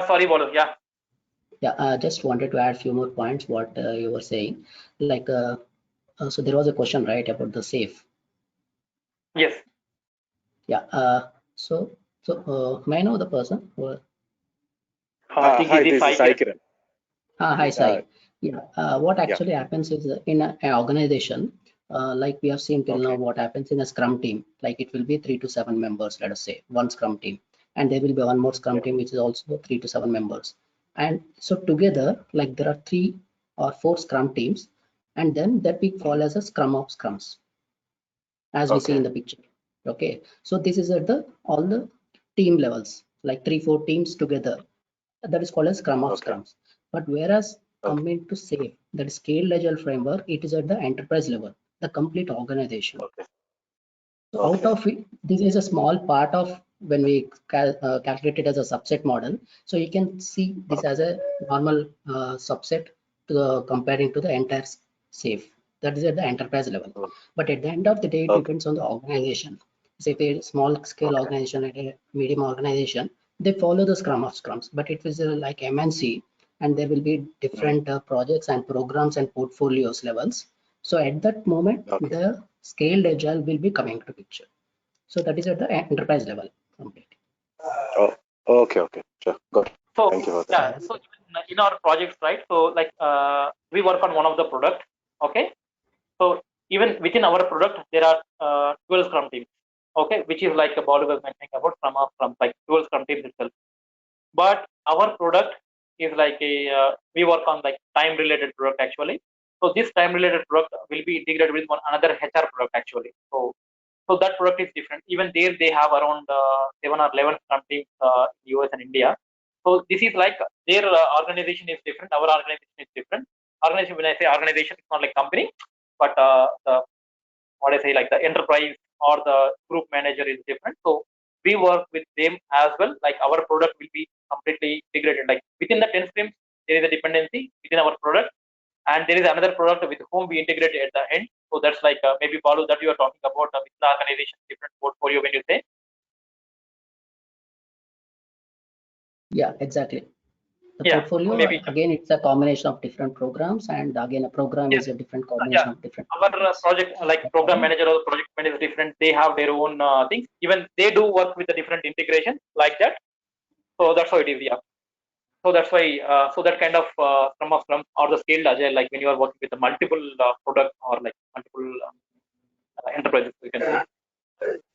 Sorry, Bolo. Yeah. Yeah, I just wanted to add a few more points what you were saying. Like, so there was a question, right, about the safe. Yes. Yeah. So may I know the person? I think Hi, is this is Sai Sai Kiran. Kiran. Hi, Uh, Sai. Yeah. What yeah, actually happens is in an organization, like we have seen till now, okay, what happens in a Scrum team, like it will be 3 to 7 members, let us say, one Scrum team, and there will be one more Scrum yeah, team which is also 3 to 7 members. And so together, like there are 3 or 4 Scrum teams, and then that we call as a Scrum of Scrums, as we see okay, in the picture. Okay, so this is at the all the team levels, like 3 4 teams together. That is called as Scrum of okay, Scrums. But whereas okay, coming to SAFe, that is scaled agile framework, it is at the enterprise level, the complete organization. okay, So out okay, of it, this is a small part of when we calculate it as a subset model. So you can see this okay, as a normal subset to comparing to the entire SAFe. That is at the enterprise level. okay, But at the end of the day, it okay, depends on the organization. Say if a small scale okay, organization, like a medium organization, they follow the Scrum of Scrums. But it is like MNC, and there will be mm, different projects and programs and portfolios levels. So at that moment, okay. the scaled agile will be coming to picture. So that is at the enterprise level completely. Oh, okay, sure, got it. So Thank you for that. yeah, so in our projects, right? So like we work on one of the product. Okay. So even within our product, there are 12 Scrum teams. Okay, which is like a Balu was mentioning about from like 12 Scrum teams itself. But our product is like a we work on like time related product actually. So this time related product will be integrated with one another HR product actually. So that product is different. Even there they have around 7 or 11 Scrum teams in US and India. So this is like their organization is different, our organization is different. Organization, when I say organization, it's not like company, but the what I say like the enterprise or the group manager is different. So we work with them as well. Like our product will be completely integrated. Like within the 10 streams, there is a dependency within our product, and there is another product with whom we integrate at the end. So that's like maybe Balu that you are talking about within the organization, different portfolio when you say. Yeah, exactly. The Yeah, so portfolio, maybe again, it's a combination of different programs, and again, a program yes, is a different yeah. combination of different Our projects. project like program manager or project manager is different. They have their own things. Even they do work with the different integration like that. So that's how it is. Yeah. So that's why. So that kind of Scrum of Scrum or the scaled agile, like when you are working with the multiple product or like multiple enterprises, you can say.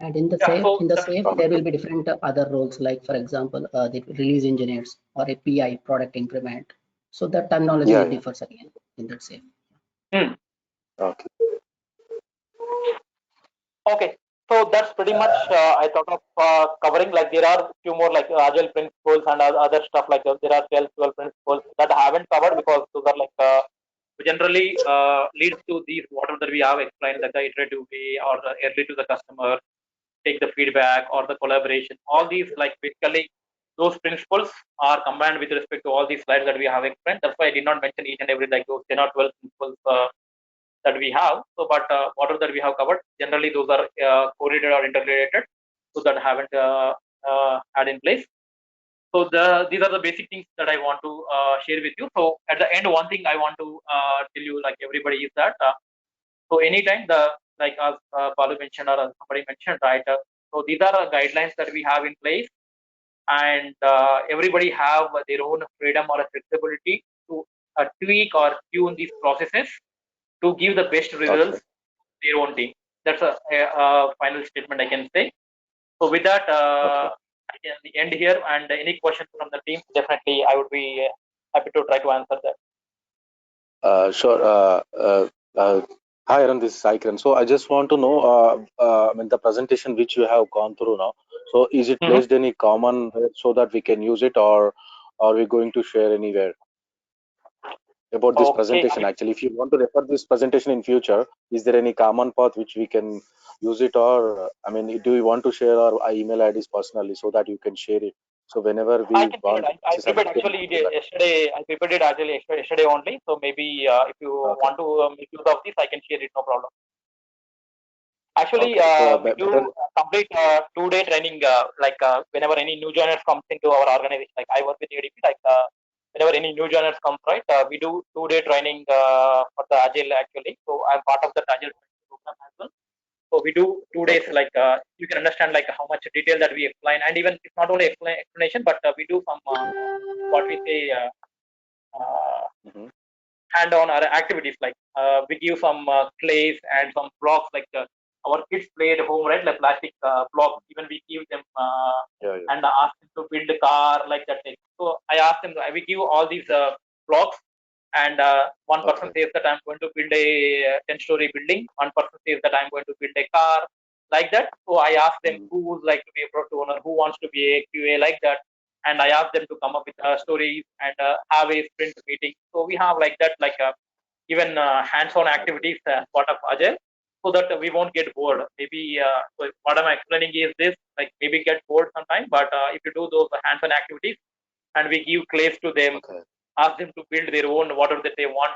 And in the Yeah. SAFe, So that's there will be different other roles, like for example, the release engineers or a PI, product increment. So that terminology Yeah, differs again in that SAFe. hmm. okay, Okay, so that's pretty much I thought of covering. Like there are few more like agile principles and other stuff like there are 12 principles that I haven't covered because those are like generally leads to these whatever that we have explained, like the iterative way or the early to the customer, take the feedback or the collaboration. All these like basically those principles are combined with respect to all these slides that we have explained. That's why I did not mention each and every like those 10 or 12 principles that we have. So, but whatever that we have covered, generally those are correlated or interrelated, so that haven't had in place. So these are the basic things that I want to share with you. So at the end, one thing I want to tell you, like everybody, is that so anytime like as Balu mentioned or as somebody mentioned, right? So these are guidelines that we have in place, and everybody have their own freedom or flexibility to tweak or tune these processes to give the best results to their own team. That's a final statement I can say. So with that, I can end here. And any questions from the team, definitely I would be happy to try to answer that. Sure. Hi, Aaron, this is Sai Kiran. So I just want to know, I mean, the presentation which you have gone through now. So is it placed any common so that we can use it, or are we going to share anywhere about this presentation? Actually, if you want to refer this presentation in future, is there any common path which we can use it, or I mean, do you want to share our email IDs personally so that you can share it? So whenever we want, I prepared actually yesterday. I prepared it actually yesterday only. So maybe if you want to make use of this, I can share it. No problem. Actually, we do complete 2-day training. Like whenever any new joiners comes into our organization, like I work with ADP. Like whenever any new joiners comes, right, we do 2-day training for the Agile actually. So I'm part of the Agile program as well. So we do 2 days, like you can understand like how much detail that we explain, and even it's not only explanation, but we do some what we say hand-on activities, like we give some clays and some blocks, like our kids play at home, right? Like plastic blocks. Even we give them and ask them to build a car like that. So I ask them, we give all these blocks, and one person says that I'm going to build a 10-story building. One person says that I'm going to build a car, like that. So I ask them who would like to be a product owner, who wants to be a QA, like that. And I ask them to come up with stories and have a sprint meeting. So we have like that, like even hands-on activities as part of Agile, so that we won't get bored. Maybe so what I'm explaining is this, like maybe get bored sometime, but if you do those hands-on activities and we give clays to them, ask them to build their own whatever that they want,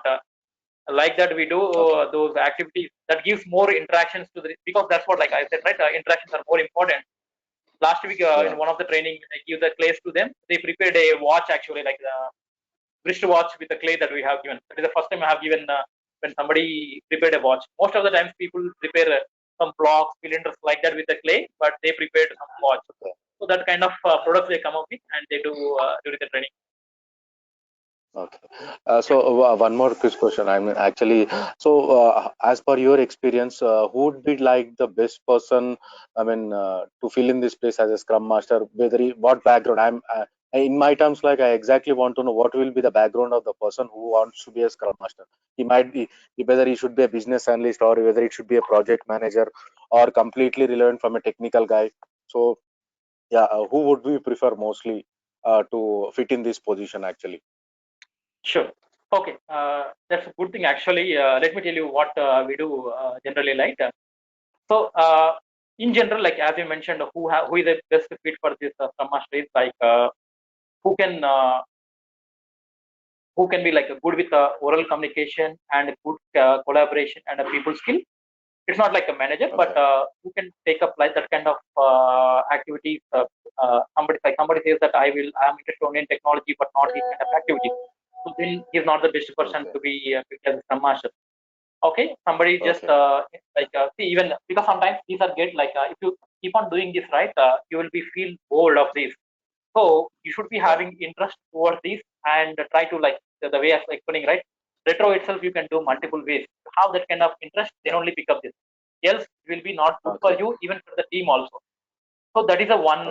like that we do those activities, that gives more interactions to the, because that's what, like I said, right, interactions are more important. Last week in one of the training, I give the clays to them. They prepared a watch actually, like the wrist watch with the clay that we have given. That is the first time I have given when somebody prepared a watch. Most of the times people prepare some blocks, cylinders like that with the clay, but they prepared some watch. So that kind of products they come up with and they do during the training. Okay. So one more quick question. I mean, actually, so as per your experience, who would be like the best person? I mean, to fill in this place as a Scrum Master, whether what background? In my terms, like I exactly want to know what will be the background of the person who wants to be a Scrum Master. He might be whether he should be a business analyst or whether it should be a project manager or completely relevant from a technical guy. So yeah, who would we prefer mostly to fit in this position actually? Sure. Okay, that's a good thing actually. Let me tell you what we do generally, like. So in general, like as you mentioned, who is the best fit for this Scrum Master is like who can be like good with oral communication and good collaboration and a people skill. It's not like a manager, but who can take up like that kind of activities. Somebody says that I'm interested only in technology, but not these kind of activities. So then he's not the best person to be picked as a Scrum Master. Okay, somebody just see, even because sometimes these are get like if you keep on doing this, right, you will be feel bored of this. So you should be having interest towards this and try to, like the way I was explaining, right? Retro itself you can do multiple ways. To have that kind of interest, then only pick up this. Else it will be not good for you, even for the team also. So that is a one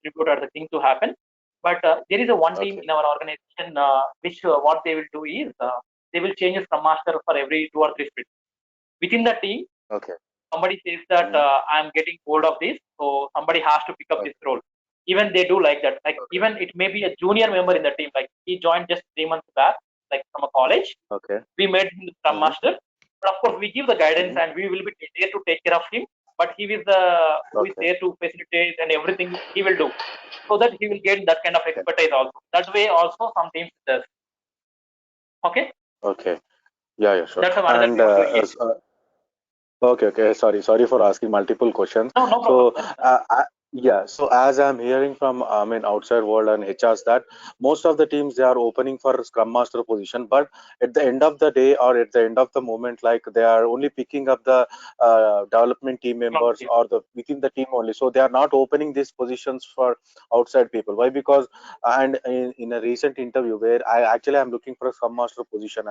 tribute or the thing to happen. But there is a one team in our organization which what they will do is they will change a Scrum Master for every 2 or 3 sprints. Within the team, somebody says that I'm getting bored of this, so somebody has to pick up this role. Even they do like that. Like even it may be a junior member in the team. Like he joined just 3 months back, like from a college. We made him the Scrum Master. But of course, we give the guidance and we will be there to take care of him. but he is who is there to facilitate and everything he will do, so that he will get that kind of expertise also. That way also some teams does. Okay. Okay. Yeah, sure. That's another And way of doing it. okay. Sorry for asking multiple questions. No, no So, problem. yeah. So as I'm hearing from, I mean, outside world and HRs that most of the teams they are opening for Scrum Master position, but at the end of the day or at the end of the moment, like they are only picking up the development team members or the within the team only. So they are not opening these positions for outside people. Why? Because and in a recent interview where I'm looking for a Scrum Master position,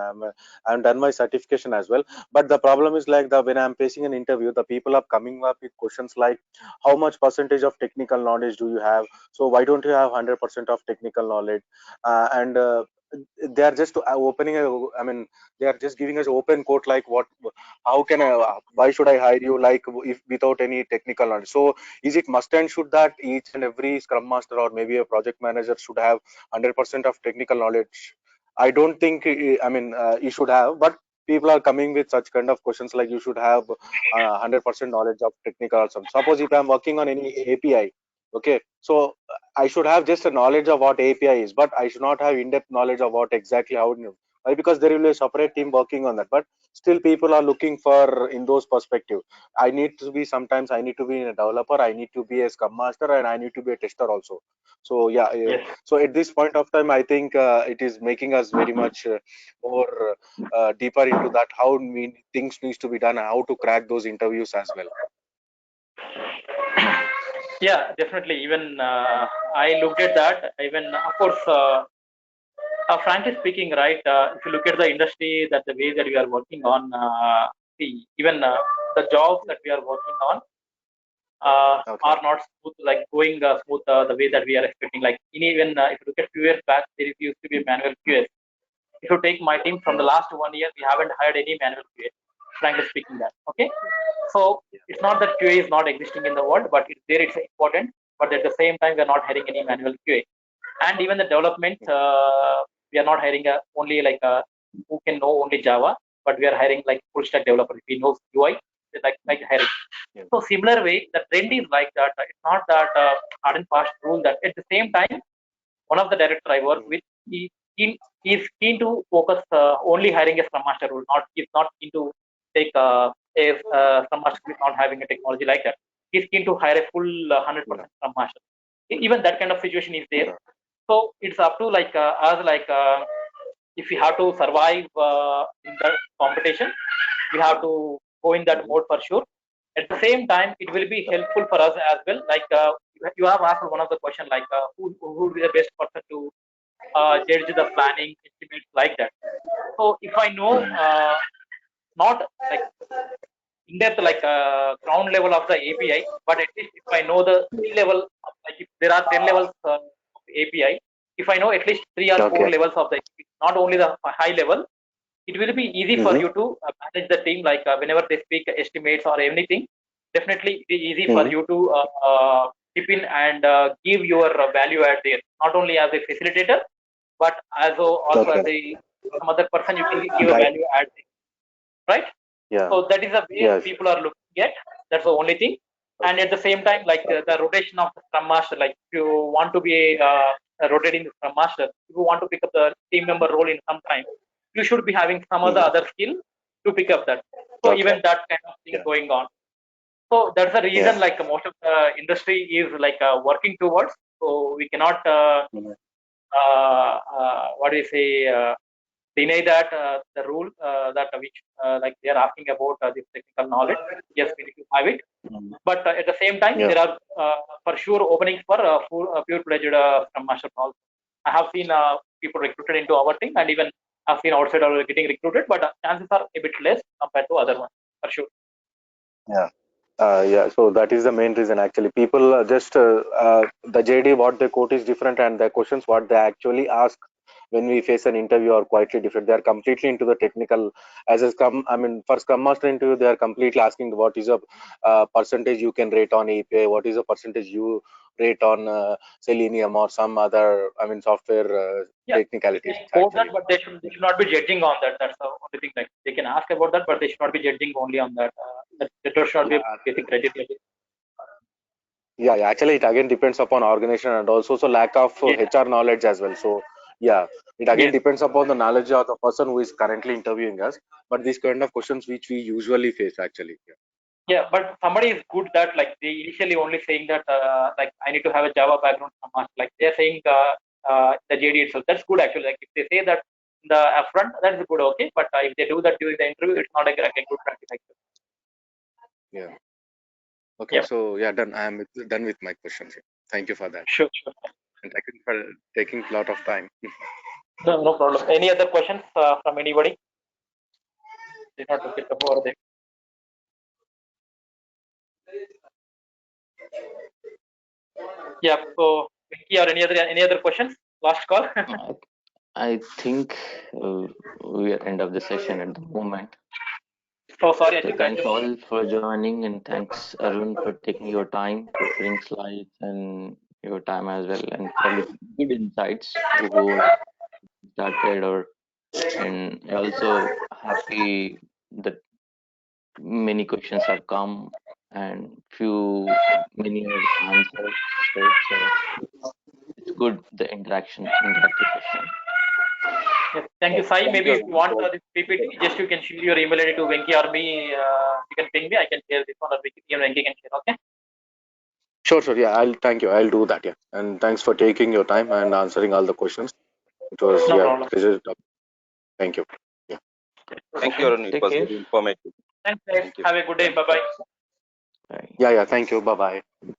I'm done my certification as well. But the problem is like when I'm facing an interview, the people are coming up with questions like, how much percentage of technical knowledge do you have? So why don't you have 100% of technical knowledge? And they are just opening I mean, they are just giving us open quote like, how can why should I hire you like if without any technical knowledge? So is it must and should that each and every Scrum Master or maybe a project manager should have 100% of technical knowledge? I don't think, I mean, you should have, but people are coming with such kind of questions like you should have 100% knowledge of technical or something. Suppose if I'm working on any API, okay, so I should have just a knowledge of what API is, but I should not have in-depth knowledge of what exactly how it, why? Because there will be a separate team working on that. But still, people are looking for in those perspective. I need to be sometimes I need to be a developer, I need to be a Scrum Master, and I need to be a tester also. So yeah, Yes. so at this point of time, I think it is making us very much more deeper into that how things needs to be done and how to crack those interviews as well. Yeah, definitely. Even I looked at that. Even of course, frankly speaking, right? If you look at the industry, that the way that we are working on, even the jobs that we are working on are not smooth, like going smooth the way that we are expecting. Like even if you look at few years back, there used to be manual QS. If you take my team from the last 1 year, we haven't hired any manual QA. Frankly speaking, that okay. So it's not that QA is not existing in the world, but it's there. It's important, but at the same time, we are not hiring any manual QA. And even the development, we are not hiring only like who can know only Java, but we are hiring like full stack developer. If he knows UI, like hiring. So similar way, the trend is like that. It's not that hard and fast rule. That at the same time, one of the director I work with, he is keen to focus only hiring a Scrum Master role. He's not keen to take a Scrum Master with not having a technology like that. He's keen to hire a full 100% Scrum Master. Even that kind of situation is there. So it's up to like us, like if we have to survive in the competition, we have to go in that mode for sure. At the same time, it will be helpful for us as well. Like you have asked one of the question, like who would be the best person to judge the planning estimates like that. So if I know not like in depth like ground level of the API, but at least if I know the sea level, like if there are 10 levels of API, if I know at least 3 or 4 levels of the API, not only the high level, it will be easy for you to manage the team. Like whenever they speak estimates or anything, definitely it is easy for you to chip in and give your value add there. Not only as a facilitator, but also as a some other person you can give a value add there, right? Yeah. So that is the way people are looking at. That's the only thing. And at the same time, like the rotation of the Scrum Master, like if you want to be rotating the Scrum Master, if you want to pick up the team member role in some time, you should be having some of the other skill to pick up that. So even that kind of thing going on. So that's the reason like most of the industry is like working towards. So we cannot what do you say deny that the rule that which like they are asking about this technical knowledge. Yes, we need to have it, but at the same time there are for sure openings for pure-fledged Scrum Master also. I have seen people recruited into our team, and even I've seen outside are getting recruited, but chances are a bit less compared to other ones for sure. Yeah, so that is the main reason actually. People just the JD what they quote is different, and the questions what they actually ask when we face an interview are quietly different. They are completely into the technical. As a Scrum, I mean, for Scrum Master interview, they are completely asking what is a percentage you can rate on API, what is a percentage you rate on Selenium or some other, I mean, software technicalities. That, but they should not be judging on that. That's the only thing. Like they can ask about that, but they should not be judging only on that. That should not be a basic criteria. Yeah, actually, it again depends upon organization and also lack of Yeah. HR knowledge as well. So, yeah, it again Yes. depends upon the knowledge of the person who is currently interviewing us. But these kind of questions which we usually face actually. Yeah. Yeah, but somebody is good that like they initially only saying that like I need to have a Java background from us. Like they're saying the JD itself. That's good actually. Like if they say that in the upfront, that's good. Okay, but if they do that during the interview, it's not like a good practice. Actually. Yeah. Okay. Yeah. So yeah, done. I am done with my questions. Yeah. Thank you for that, Sure. and thank you for taking a lot of time. No problem. Any other questions from anybody? Did not look it up over there. Yeah. So, Vicky, or any other questions? Last call. I think we are end of the session at the moment. So sorry. I So think thanks all for joining, and thanks Arun for taking your time, preparing slides, and your time as well, and for the good insights who started and also happy that many questions have come and many are answered. So it's good the interactive session. Yes. Thank you, Sai. Thank Maybe you, if you Arun, want for this PPT, just you can share your email ID to Venki or me. You can ping me. I can share this one, or Venki and Venki can share. Okay. Sure. Yeah, I'll thank you. I'll do that. Yeah, and thanks for taking your time and answering all the questions. It was No problem. pleasure. Thank you. Yeah. thank you, Arun. It Take was care. very informative. Thanks, guys. Thank you. Have a good day. Bye bye. Bye. Yeah. Thank you. Bye bye.